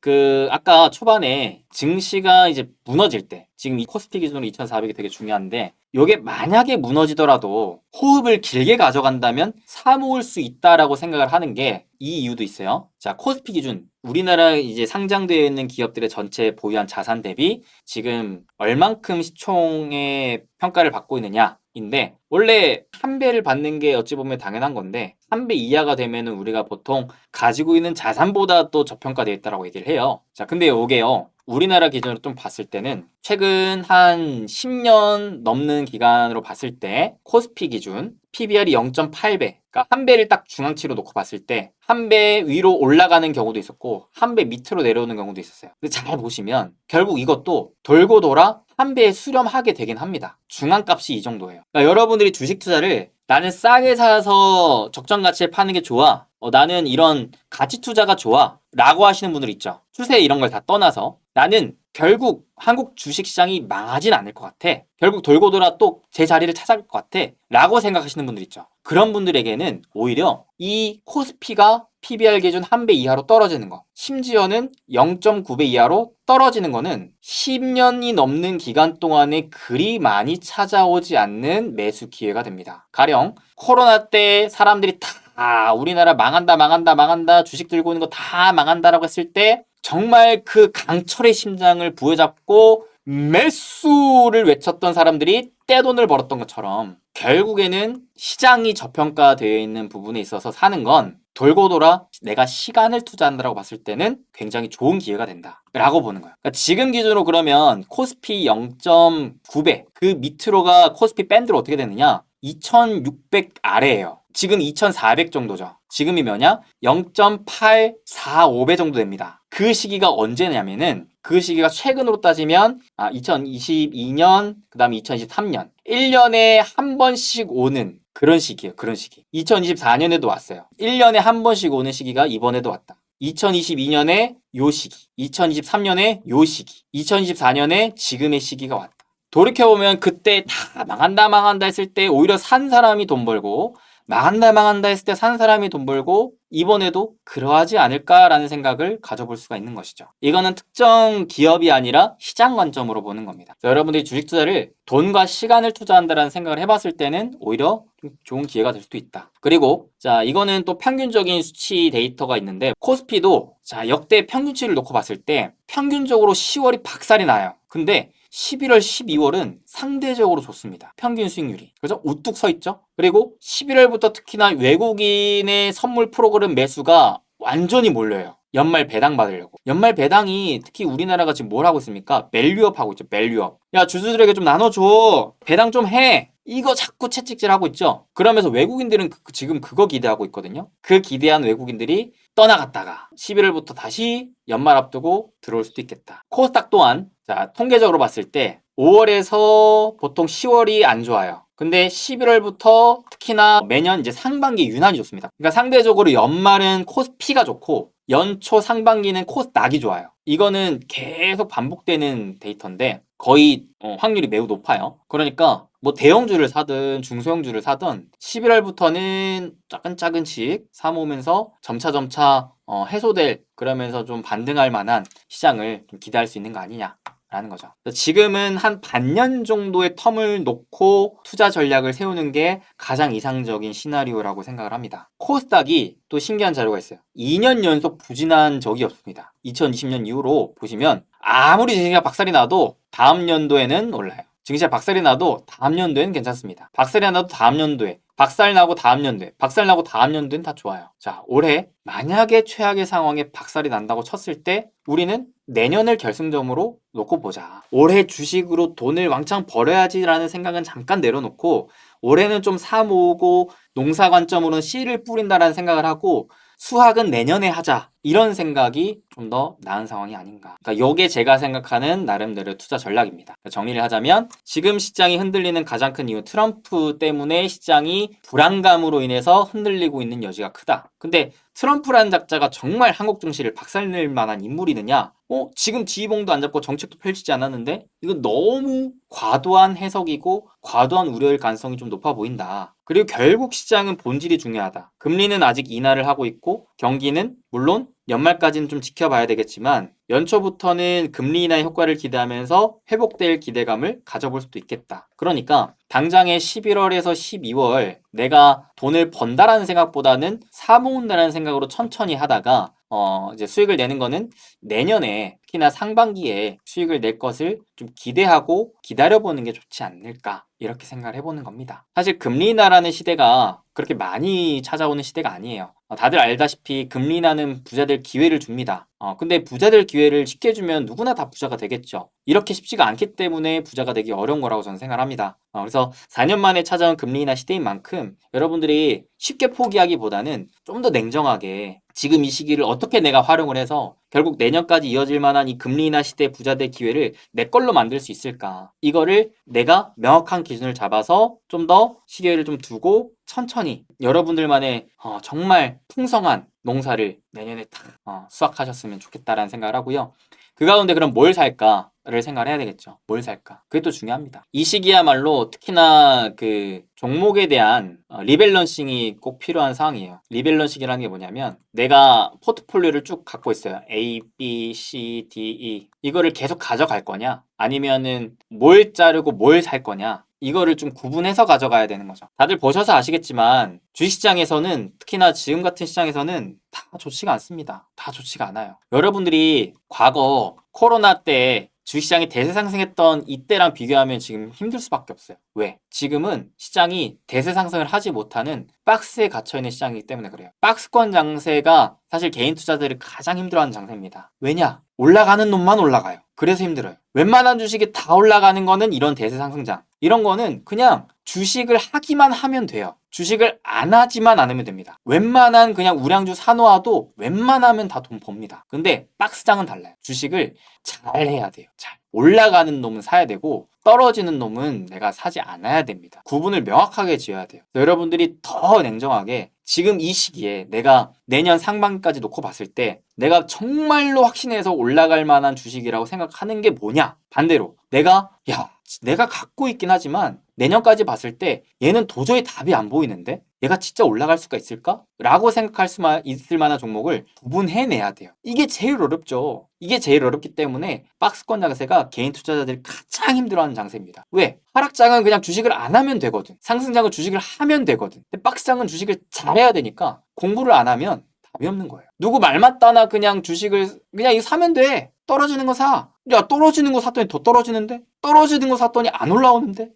아까 초반에 증시가 이제 무너질 때, 지금 이 코스피 기준으로 2,400이 되게 중요한데, 요게 만약에 무너지더라도 호흡을 길게 가져간다면 사모을 수 있다라고 생각을 하는 게 이 이유도 있어요. 자, 코스피 기준. 우리나라 이제 상장되어 있는 기업들의 전체 보유한 자산 대비 지금 얼만큼 시총의 평가를 받고 있느냐인데, 원래 한 배를 받는 게 어찌 보면 당연한 건데 3배 이하가 되면은 우리가 보통 가지고 있는 자산보다 또 저평가되어 있다라고 얘기를 해요. 자, 근데 요게요, 우리나라 기준으로 좀 봤을 때는 최근 한 10년 넘는 기간으로 봤을 때 코스피 기준 PBR이 0.8배, 그러니까 한 배를 딱 중앙치로 놓고 봤을 때 한 배 위로 올라가는 경우도 있었고 한 배 밑으로 내려오는 경우도 있었어요. 근데 잘 보시면 결국 이것도 돌고 돌아 한 배에 수렴하게 되긴 합니다. 중앙값이 이 정도예요. 그러니까 여러분들이 주식 투자를 나는 싸게 사서 적정 가치에 파는 게 좋아, 나는 이런 가치 투자가 좋아 라고 하시는 분들 있죠. 추세 이런 걸 다 떠나서 나는 결국 한국 주식시장이 망하진 않을 것 같아, 결국 돌고 돌아 또 제 자리를 찾아갈 것 같아 라고 생각하시는 분들 있죠. 그런 분들에게는 오히려 이 코스피가 PBR 기준 한 배 이하로 떨어지는 거, 심지어는 0.9배 이하로 떨어지는 거는 10년이 넘는 기간 동안에 그리 많이 찾아오지 않는 매수 기회가 됩니다. 가령 코로나 때 사람들이 다 우리나라 망한다 주식 들고 있는 거 다 망한다라고 했을 때 정말 그 강철의 심장을 부여잡고 매수를 외쳤던 사람들이 떼돈을 벌었던 것처럼 결국에는 시장이 저평가되어 있는 부분에 있어서 사는 건 돌고 돌아 내가 시간을 투자한다고 봤을 때는 굉장히 좋은 기회가 된다 라고 보는 거예요. 그러니까 지금 기준으로 그러면 코스피 0.9배 그 밑으로가 코스피 밴드로 어떻게 되느냐, 2600 아래예요. 지금 2400 정도죠. 지금이 뭐냐? 0.845배 정도 됩니다. 그 시기가 언제냐면은 그 시기가 최근으로 따지면 2022년 그 다음에 2023년 1년에 한 번씩 오는 그런 시기예요. 그런 시기. 2024년에도 왔어요. 1년에 한 번씩 오는 시기가 이번에도 왔다. 2022년에 요 시기, 2023년에 요 시기, 2024년에 지금의 시기가 왔다. 돌이켜보면 그때 다 망한다 했을 때 오히려 산 사람이 돈 벌고, 망한다 했을 때 산 사람이 돈 벌고, 이번에도 그러하지 않을까라는 생각을 가져볼 수가 있는 것이죠. 이거는 특정 기업이 아니라 시장 관점으로 보는 겁니다. 여러분들이 주식 투자를 돈과 시간을 투자한다는 생각을 해봤을 때는 오히려 좀 좋은 기회가 될 수도 있다. 그리고 자, 이거는 또 평균적인 수치 데이터가 있는데, 코스피도 자, 역대 평균치를 놓고 봤을 때 평균적으로 10월이 박살이 나요. 근데 11월, 12월은 상대적으로 좋습니다. 평균 수익률이. 그죠? 우뚝 서 있죠? 그리고 11월부터 특히나 외국인의 선물 프로그램 매수가 완전히 몰려요. 연말 배당 받으려고. 연말 배당이 특히 우리나라가 지금 뭘 하고 있습니까? 밸류업 하고 있죠. 밸류업. 야, 주주들에게 좀 나눠줘. 배당 좀 해. 이거 자꾸 채찍질 하고 있죠. 그러면서 외국인들은 지금 그거 기대하고 있거든요. 그 기대한 외국인들이 떠나갔다가 11월부터 다시 연말 앞두고 들어올 수도 있겠다. 코스닥 또한 자, 통계적으로 봤을 때 5월에서 보통 10월이 안 좋아요. 근데 11월부터 특히나 매년 이제 상반기 유난히 좋습니다. 그러니까 상대적으로 연말은 코스피가 좋고 연초 상반기는 코스닥이 좋아요. 이거는 계속 반복되는 데이터인데 거의 확률이 매우 높아요. 그러니까 뭐 대형주를 사든 중소형주를 사든 11월부터는 차근차근씩 사모으면서 점차 해소될, 그러면서 좀 반등할 만한 시장을 좀 기대할 수 있는 거 아니냐라는 거죠. 지금은 한 반년 정도의 텀을 놓고 투자 전략을 세우는 게 가장 이상적인 시나리오라고 생각을 합니다. 코스닥이 또 신기한 자료가 있어요. 2년 연속 부진한 적이 없습니다. 2020년 이후로 보시면 아무리 증시가 박살이 나도 다음 연도에는 올라요. 증시가 박살이 나도 다음 연도엔 괜찮습니다. 박살이 나도 다음 연도에, 박살 나고 다음 연도에, 박살 나고 다음 연도엔 다 좋아요. 자, 올해 만약에 최악의 상황에 박살이 난다고 쳤을 때 우리는 내년을 결승점으로 놓고 보자. 올해 주식으로 돈을 왕창 벌어야지라는 생각은 잠깐 내려놓고 올해는 좀 사 모으고 농사 관점으로는 씨를 뿌린다라는 생각을 하고 수학은 내년에 하자. 이런 생각이 좀 더 나은 상황이 아닌가. 그러니까 이게 제가 생각하는 나름대로 투자 전략입니다. 정리를 하자면 지금 시장이 흔들리는 가장 큰 이유, 트럼프 때문에 시장이 불안감으로 인해서 흔들리고 있는 여지가 크다. 근데 트럼프라는 작자가 정말 한국 증시를 박살낼 만한 인물이느냐? 지금 지휘봉도 안 잡고 정책도 펼치지 않았는데 이건 너무 과도한 해석이고 과도한 우려일 가능성이 좀 높아 보인다. 그리고 결국 시장은 본질이 중요하다. 금리는 아직 인하를 하고 있고 경기는 물론 연말까지는 좀 지켜봐야 되겠지만 연초부터는 금리 인하의 효과를 기대하면서 회복될 기대감을 가져볼 수도 있겠다. 그러니까 당장의 11월에서 12월 내가 돈을 번다라는 생각보다는 사 모은다라는 생각으로 천천히 하다가 이제 수익을 내는 거는 내년에 특히나 상반기에 수익을 낼 것을 좀 기대하고 기다려보는 게 좋지 않을까, 이렇게 생각을 해보는 겁니다. 사실 금리 인하라는 시대가 그렇게 많이 찾아오는 시대가 아니에요. 다들 알다시피 금리 인하는 부자들 기회를 줍니다. 근데 부자들 기회를 쉽게 주면 누구나 다 부자가 되겠죠. 이렇게 쉽지가 않기 때문에 부자가 되기 어려운 거라고 저는 생각을 합니다. 그래서 4년 만에 찾아온 금리 인하 시대인 만큼 여러분들이 쉽게 포기하기보다는 좀 더 냉정하게 지금 이 시기를 어떻게 내가 활용을 해서 결국 내년까지 이어질 만한 이 금리 인하 시대 부자들 기회를 내 걸로 만들 수 있을까? 이거를 내가 명확한 기준을 잡아서 좀 더 시계를 좀 두고 천천히 여러분들만의 정말 풍성한 농사를 내년에 다 수확하셨으면 좋겠다라는 생각을 하고요. 그 가운데 그럼 뭘 살까를 생각을 해야 되겠죠. 뭘 살까? 그게 또 중요합니다. 이 시기야말로 특히나 그 종목에 대한 리밸런싱이 꼭 필요한 상황이에요. 리밸런싱이라는 게 뭐냐면 내가 포트폴리오를 쭉 갖고 있어요. A, B, C, D, E. 이거를 계속 가져갈 거냐? 아니면은 뭘 자르고 뭘 살 거냐? 이거를 좀 구분해서 가져가야 되는 거죠. 다들 보셔서 아시겠지만 주식시장에서는 특히나 지금 같은 시장에서는 다 좋지가 않습니다. 다 좋지가 않아요. 여러분들이 과거 코로나 때 주식시장이 대세 상승했던 이때랑 비교하면 지금 힘들 수밖에 없어요. 왜? 지금은 시장이 대세 상승을 하지 못하는 박스에 갇혀있는 시장이기 때문에 그래요. 박스권 장세가 사실 개인 투자들이 가장 힘들어하는 장세입니다. 왜냐? 올라가는 놈만 올라가요. 그래서 힘들어요. 웬만한 주식이 다 올라가는 거는 이런 대세 상승장. 이런 거는 그냥 주식을 하기만 하면 돼요. 주식을 안 하지만 않으면 됩니다. 웬만한 그냥 우량주 사놓아도 웬만하면 다 돈 법니다. 근데 박스장은 달라요. 주식을 잘 해야 돼요. 잘. 올라가는 놈은 사야 되고 떨어지는 놈은 내가 사지 않아야 됩니다. 구분을 명확하게 지어야 돼요. 여러분들이 더 냉정하게 지금 이 시기에 내가 내년 상반기까지 놓고 봤을 때 내가 정말로 확신해서 올라갈 만한 주식이라고 생각하는 게 뭐냐? 반대로 내가 갖고 있긴 하지만 내년까지 봤을 때 얘는 도저히 답이 안 보이는데 얘가 진짜 올라갈 수가 있을까? 라고 생각할 수 있을 만한 종목을 구분해내야 돼요. 이게 제일 어렵죠. 이게 제일 어렵기 때문에 박스권 장세가 개인 투자자들이 가장 힘들어하는 장세입니다. 왜? 하락장은 그냥 주식을 안 하면 되거든. 상승장은 주식을 하면 되거든. 근데 박스장은 주식을 잘해야 되니까 공부를 안 하면 답이 없는 거예요. 누구 말 맞다나 그냥 주식을 그냥 이거 사면 돼. 떨어지는 거 사. 야, 떨어지는 거 샀더니 더 떨어지는데? 떨어지는 거 샀더니 안 올라오는데?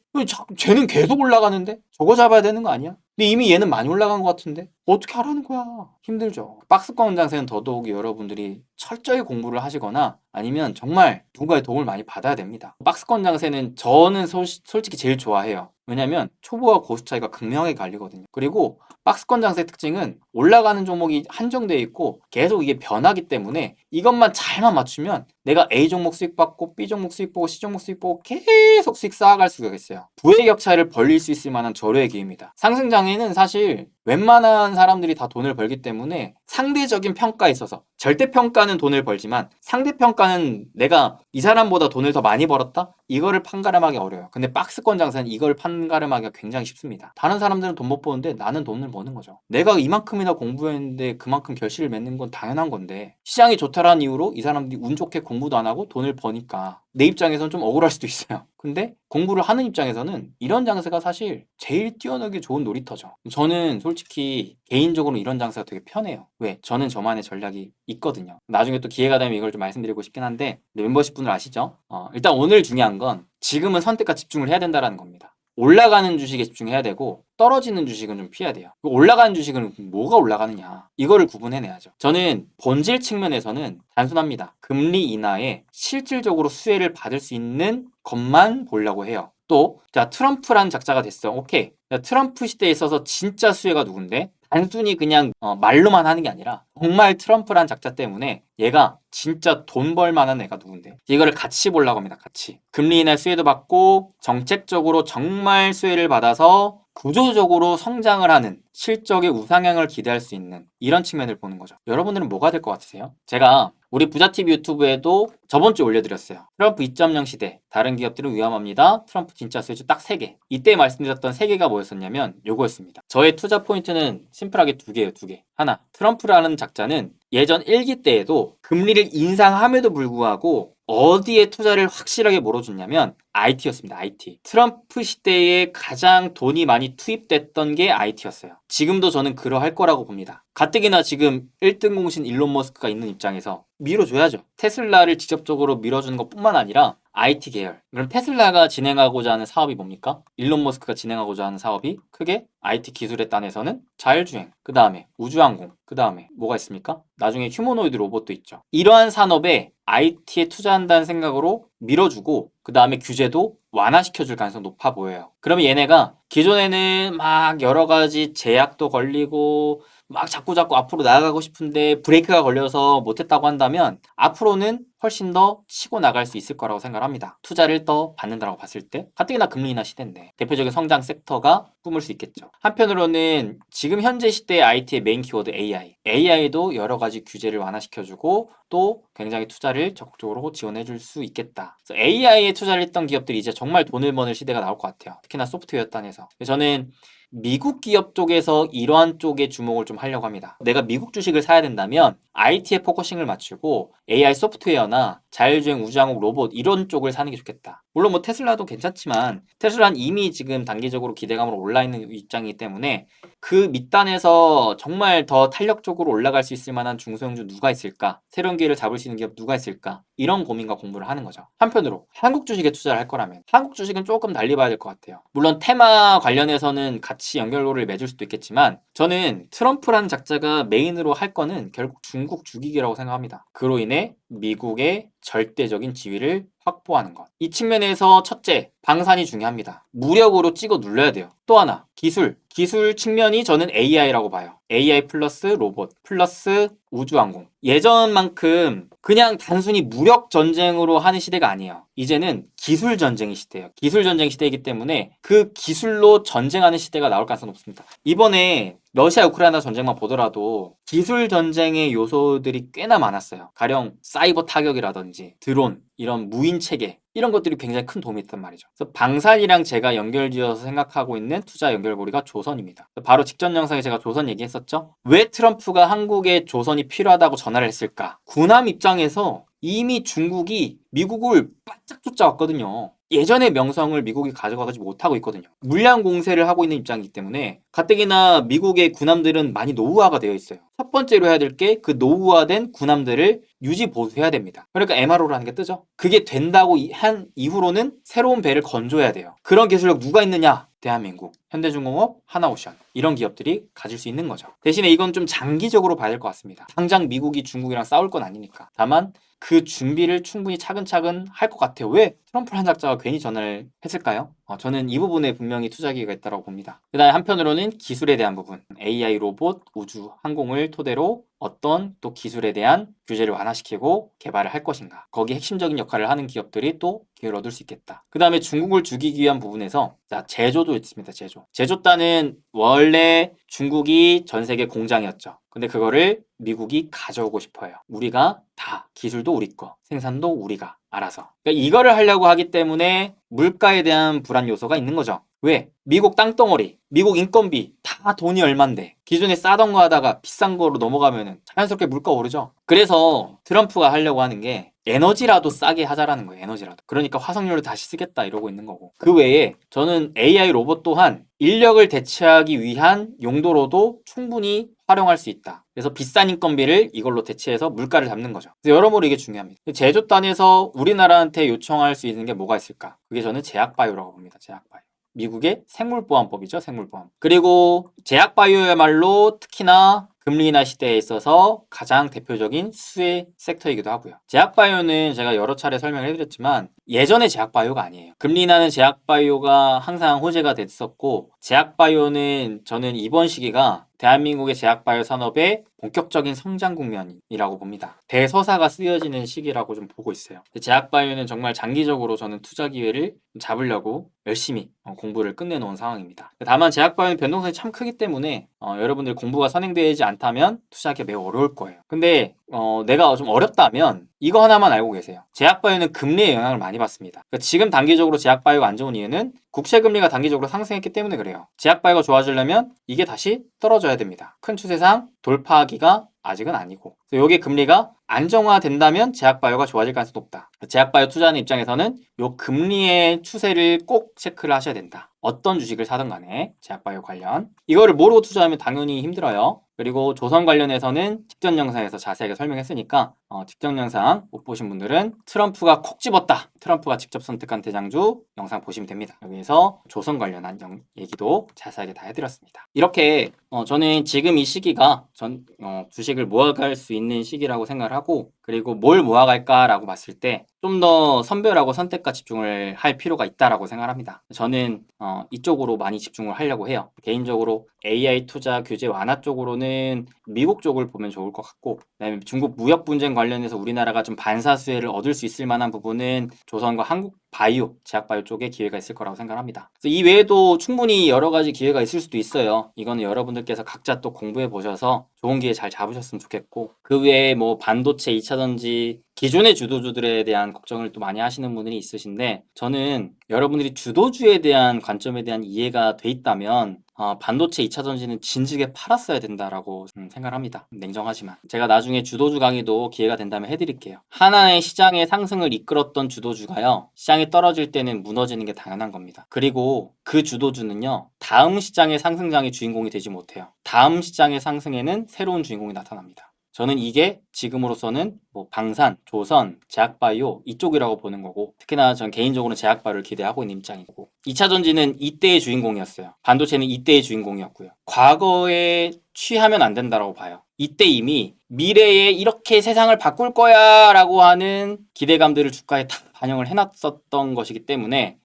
쟤는 계속 올라가는데? 저거 잡아야 되는 거 아니야? 근데 이미 얘는 많이 올라간 것 같은데? 어떻게 하라는 거야? 힘들죠. 박스권 장세는 더더욱 여러분들이 철저히 공부를 하시거나 아니면 정말 누군가의 도움을 많이 받아야 됩니다. 박스권 장세는 저는 솔직히 제일 좋아해요. 왜냐면 초보와 고수 차이가 극명하게 갈리거든요. 그리고 박스권 장세 특징은 올라가는 종목이 한정되어 있고 계속 이게 변하기 때문에 이것만 잘만 맞추면 내가 A 종목 수익 받고 B 종목 수익 보고 C 종목 수익 보고 계속 수익 쌓아갈 수가 있어요. 부의 격차를 벌릴 수 있을 만한 절호의 기회입니다. 상승장에는 사실 웬만한 사람들이 다 돈을 벌기 때문에 상대적인 평가에 있어서 절대평가는 돈을 벌지만 상대평가는 내가 이 사람보다 돈을 더 많이 벌었다? 이거를 판가름하기 어려워요. 근데 박스권 장사는 이걸 판가름하기가 굉장히 쉽습니다. 다른 사람들은 돈 못 버는데 나는 돈을 버는 거죠. 내가 이만큼이나 공부했는데 그만큼 결실을 맺는 건 당연한 건데 시장이 좋다라는 이유로 이 사람들이 운 좋게 공부도 안 하고 돈을 버니까 내 입장에서는 좀 억울할 수도 있어요. 근데 공부를 하는 입장에서는 이런 장세가 사실 제일 뛰어놀기 좋은 놀이터죠. 저는 솔직히 개인적으로 이런 장세가 되게 편해요. 왜? 저는 저만의 전략이 있거든요. 나중에 또 기회가 되면 이걸 좀 말씀드리고 싶긴 한데 멤버십 분들 아시죠? 일단 오늘 중요한 건 지금은 선택과 집중을 해야 된다는 겁니다. 올라가는 주식에 집중해야 되고 떨어지는 주식은 좀 피해야 돼요. 올라가는 주식은 뭐가 올라가느냐 이거를 구분해내야죠. 저는 본질 측면에서는 단순합니다. 금리 인하에 실질적으로 수혜를 받을 수 있는 것만 보려고 해요. 또 자, 트럼프라는 작자가 됐어. 오케이. 자, 트럼프 시대에 있어서 진짜 수혜가 누군데? 단순히 그냥 말로만 하는 게 아니라 정말 트럼프란 작자 때문에 얘가 진짜 돈 벌 만한 애가 누군데? 이거를 같이 보려고 합니다. 같이. 금리 인하 수혜도 받고 정책적으로 정말 수혜를 받아서 구조적으로 성장을 하는 실적의 우상향을 기대할 수 있는 이런 측면을 보는 거죠. 여러분들은 뭐가 될 것 같으세요? 제가 우리 부자TV 유튜브에도 저번 주에 올려드렸어요. 트럼프 2.0 시대, 다른 기업들은 위험합니다. 트럼프 진짜 수혜주 딱 3개. 이때 말씀드렸던 3개가 뭐였었냐면 요거였습니다. 저의 투자 포인트는 심플하게 2개예요, 2개. 하나, 트럼프라는 작자는 예전 1기 때에도 금리를 인상함에도 불구하고 어디에 투자를 확실하게 몰아줬냐면 IT였습니다. IT. 트럼프 시대에 가장 돈이 많이 투입됐던 게 IT였어요. 지금도 저는 그러할 거라고 봅니다. 가뜩이나 지금 1등 공신 일론 머스크가 있는 입장에서 밀어줘야죠. 테슬라를 직접적으로 밀어주는 것뿐만 아니라 IT 계열. 그럼 테슬라가 진행하고자 하는 사업이 뭡니까? 일론 머스크가 진행하고자 하는 사업이 크게 IT 기술의 딴에서는 자율주행, 그 다음에 우주항공, 그 다음에 뭐가 있습니까? 나중에 휴머노이드 로봇도 있죠. 이러한 산업에 IT에 투자한다는 생각으로 밀어주고 그 다음에 규제도 완화시켜줄 가능성이 높아 보여요. 그러면 얘네가 기존에는 막 여러 가지 제약도 걸리고 막 자꾸 앞으로 나아가고 싶은데 브레이크가 걸려서 못했다고 한다면 앞으로는 훨씬 더 치고 나갈 수 있을 거라고 생각을 합니다. 투자를 더 받는다고 봤을 때 가뜩이나 금리 인하 시대인데 대표적인 성장 섹터가 꿈을 수 있겠죠. 한편으로는 지금 현재 시대의 IT의 메인 키워드 AI. AI도 여러 가지 규제를 완화시켜주고 또 굉장히 투자를 적극적으로 지원해줄 수 있겠다. 그래서 AI에 투자를 했던 기업들이 이제 정말 돈을 버는 시대가 나올 것 같아요. 특히나 소프트웨어 단에서. 저는 미국 기업 쪽에서 이러한 쪽에 주목을 좀 하려고 합니다. 내가 미국 주식을 사야 된다면 IT에 포커싱을 맞추고 AI 소프트웨어나 자율주행 우주항공 로봇 이런 쪽을 사는 게 좋겠다. 물론 뭐 테슬라도 괜찮지만 테슬라는 이미 지금 단기적으로 기대감으로 올라있는 입장이기 때문에 그 밑단에서 정말 더 탄력적으로 올라갈 수 있을 만한 중소형주 누가 있을까? 새로운 기회를 잡을 수 있는 기업 누가 있을까? 이런 고민과 공부를 하는 거죠. 한편으로 한국 주식에 투자를 할 거라면 한국 주식은 조금 달리 봐야 될 것 같아요. 물론 테마 관련해서는 같이 연결고리를 맺을 수도 있겠지만 저는 트럼프라는 작자가 메인으로 할 거는 결국 중국 죽이기라고 생각합니다. 그로 인해 미국의 절대적인 지위를 확보하는 것. 이 측면에서 첫째, 방산이 중요합니다. 무력으로 찍어 눌러야 돼요. 또 하나, 기술 측면이 저는 AI라고 봐요. AI 플러스 로봇 플러스 우주항공. 예전만큼 그냥 단순히 무력 전쟁으로 하는 시대가 아니에요. 이제는 기술 전쟁의 시대예요. 기술 전쟁 시대이기 때문에 그 기술로 전쟁하는 시대가 나올 가능성이 높습니다. 이번에 러시아 우크라이나 전쟁만 보더라도 기술 전쟁의 요소들이 꽤나 많았어요. 가령 사이버 타격이라든지 드론, 이런 무인 체계, 이런 것들이 굉장히 큰 도움이 됐단 말이죠. 그래서 방산이랑 제가 연결지어서 생각하고 있는 투자 연결고리가 조선입니다. 바로 직전 영상에 제가 조선 얘기했었죠. 왜 트럼프가 한국에 조선이 필요하다고 전화를 했을까? 군함 입장에서 이미 중국이 미국을 바짝 쫓아왔거든요. 예전의 명성을 미국이 가져가지 못하고 있거든요. 물량 공세를 하고 있는 입장이기 때문에 가뜩이나 미국의 군함들은 많이 노후화가 되어 있어요. 첫 번째로 해야 될 게 그 노후화된 군함들을 유지 보수해야 됩니다. 그러니까 MRO라는 게 뜨죠. 그게 된다고 한 이후로는 새로운 배를 건조해야 돼요. 그런 기술력 누가 있느냐? 대한민국, 현대중공업, 하나오션, 이런 기업들이 가질 수 있는 거죠. 대신에 이건 좀 장기적으로 봐야 될 것 같습니다. 당장 미국이 중국이랑 싸울 건 아니니까. 다만 그 준비를 충분히 차근차근 할 것 같아요. 왜 트럼프 한작자가 괜히 전화를 했을까요? 저는 이 부분에 분명히 투자 기회가 있다고 봅니다. 그 다음에 한편으로는 기술에 대한 부분, AI 로봇, 우주, 항공을 토대로 어떤 또 기술에 대한 규제를 완화시키고 개발을 할 것인가. 거기에 핵심적인 역할을 하는 기업들이 또 기회를 얻을 수 있겠다. 그 다음에 중국을 죽이기 위한 부분에서 제조도 있습니다. 제조단은 원래 중국이 전 세계 공장이었죠. 근데 그거를 미국이 가져오고 싶어요. 우리가 다 기술도 우리 거, 생산도 우리가 알아서. 그러니까 이거를 하려고 하기 때문에 물가에 대한 불안 요소가 있는 거죠. 왜? 미국 땅덩어리, 미국 인건비 다 돈이 얼만데 기존에 싸던 거 하다가 비싼 거로 넘어가면은 자연스럽게 물가 오르죠. 그래서 트럼프가 하려고 하는 게 에너지라도 싸게 하자라는 거예요. 에너지라도. 그러니까 화석연료 다시 쓰겠다 이러고 있는 거고. 그 외에 저는 AI 로봇 또한 인력을 대체하기 위한 용도로도 충분히 활용할 수 있다. 그래서 비싼 인건비를 이걸로 대체해서 물가를 잡는 거죠. 그래서 여러모로 이게 중요합니다. 제조단에서 우리나라한테 요청할 수 있는 게 뭐가 있을까? 그게 저는 제약바이오라고 봅니다. 제약바이오. 미국의 생물보안법이죠. 생물보안. 그리고 제약바이오야말로 특히나 금리 인하 시대에 있어서 가장 대표적인 수혜 섹터이기도 하고요. 제약바이오는 제가 여러 차례 설명을 해드렸지만 예전의 제약바이오가 아니에요. 금리 인하는 제약바이오가 항상 호재가 됐었고 제약바이오는 저는 이번 시기가 대한민국의 제약바이오 산업의 본격적인 성장 국면이라고 봅니다. 대서사가 쓰여지는 시기라고 좀 보고 있어요. 제약바이오는 정말 장기적으로 저는 투자 기회를 잡으려고 열심히 공부를 끝내놓은 상황입니다. 다만 제약바이오는 변동성이 참 크기 때문에 여러분들 공부가 선행되지 않다면 투자하기 매우 어려울 거예요. 근데 내가 좀 어렵다면 이거 하나만 알고 계세요. 제약바이오는 금리의 영향을 많이 받습니다. 그러니까 지금 단기적으로 제약바이오가 안 좋은 이유는 국채금리가 단기적으로 상승했기 때문에 그래요. 제약바이오가 좋아지려면 이게 다시 떨어져야 됩니다. 큰 추세상 돌파하기가 아직은 아니고 여기에 금리가 안정화된다면 제약바이오가 좋아질 가능성이 높다. 제약바이오 투자하는 입장에서는 이 금리의 추세를 꼭 체크를 하셔야 된다. 어떤 주식을 사든 간에 제약바이오 관련 이거를 모르고 투자하면 당연히 힘들어요. 그리고 조선 관련해서는 직전 영상에서 자세하게 설명했으니까 직전 영상 못 보신 분들은 트럼프가 콕 집었다. 트럼프가 직접 선택한 대장주 영상 보시면 됩니다. 여기에서 조선 관련한 얘기도 자세하게 다 해드렸습니다. 이렇게 저는 지금 이 시기가 주식을 모아갈 수 있는 시기라고 생각을 하고 그리고 뭘 모아갈까라고 봤을 때 좀 더 선별하고 선택과 집중을 할 필요가 있다라고 생각합니다. 저는 이쪽으로 많이 집중을 하려고 해요. 개인적으로 AI 투자 규제 완화 쪽으로는 미국 쪽을 보면 좋을 것 같고 그다음에 중국 무역 분쟁 관련해서 우리나라가 좀 반사수혜를 얻을 수 있을 만한 부분은 조선과 한국 바이오, 제약바이오 쪽에 기회가 있을 거라고 생각합니다. 그래서 이 외에도 충분히 여러 가지 기회가 있을 수도 있어요. 이거는 여러분들께서 각자 또 공부해 보셔서 좋은 기회 잘 잡으셨으면 좋겠고 그 외에 뭐 반도체, 2차전지 기존의 주도주들에 대한 걱정을 또 많이 하시는 분들이 있으신데 저는 여러분들이 주도주에 대한 관점에 대한 이해가 돼 있다면 반도체 2차전지는 진즉에 팔았어야 된다라고 생각을 합니다. 냉정하지만 제가 나중에 주도주 강의도 기회가 된다면 해드릴게요. 하나의 시장의 상승을 이끌었던 주도주가요. 시장이 떨어질 때는 무너지는 게 당연한 겁니다. 그리고 그 주도주는요. 다음 시장의 상승장의 주인공이 되지 못해요. 다음 시장의 상승에는 새로운 주인공이 나타납니다. 저는 이게 지금으로서는 뭐 방산, 조선, 제약바이오 이쪽이라고 보는 거고 특히나 전 개인적으로는 제약바이오를 기대하고 있는 입장이고 2차전지는 이때의 주인공이었어요. 반도체는 이때의 주인공이었고요. 과거에 취하면 안 된다라고 봐요. 이때 이미 미래에 이렇게 세상을 바꿀 거야 라고 하는 기대감들을 주가에 다 반영을 해놨었던 것이기 때문에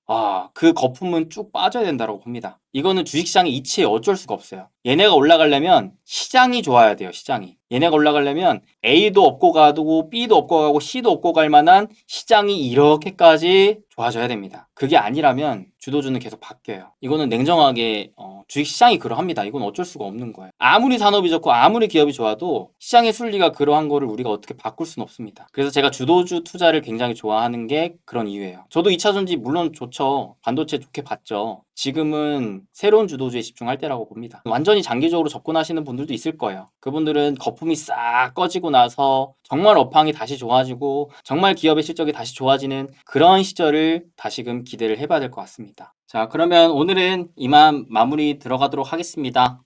그 거품은 쭉 빠져야 된다고 봅니다. 이거는 주식시장의 이치에 어쩔 수가 없어요. 얘네가 올라가려면 시장이 좋아야 돼요, 시장이. 얘네가 올라가려면 A도 업고 가고 B도 업고 가고 C도 업고 갈 만한 시장이 이렇게까지 좋아져야 됩니다. 그게 아니라면 주도주는 계속 바뀌어요. 이거는 냉정하게 주식시장이 그러합니다. 이건 어쩔 수가 없는 거예요. 아무리 산업이 좋고 아무리 기업이 좋아도 시장의 순리가 그러한 거를 우리가 어떻게 바꿀 수는 없습니다. 그래서 제가 주도주 투자를 굉장히 좋아하는 게 그런 이유예요. 저도 2차전지 물론 좋죠. 반도체 좋게 봤죠. 지금은 새로운 주도주에 집중할 때라고 봅니다. 완전히 장기적으로 접근하시는 분들도 있을 거예요. 그분들은 거품이 싹 꺼지고 나서 정말 업황이 다시 좋아지고 정말 기업의 실적이 다시 좋아지는 그런 시절을 다시금 기대를 해봐야 될 것 같습니다. 자, 그러면 오늘은 이만 마무리 들어가도록 하겠습니다.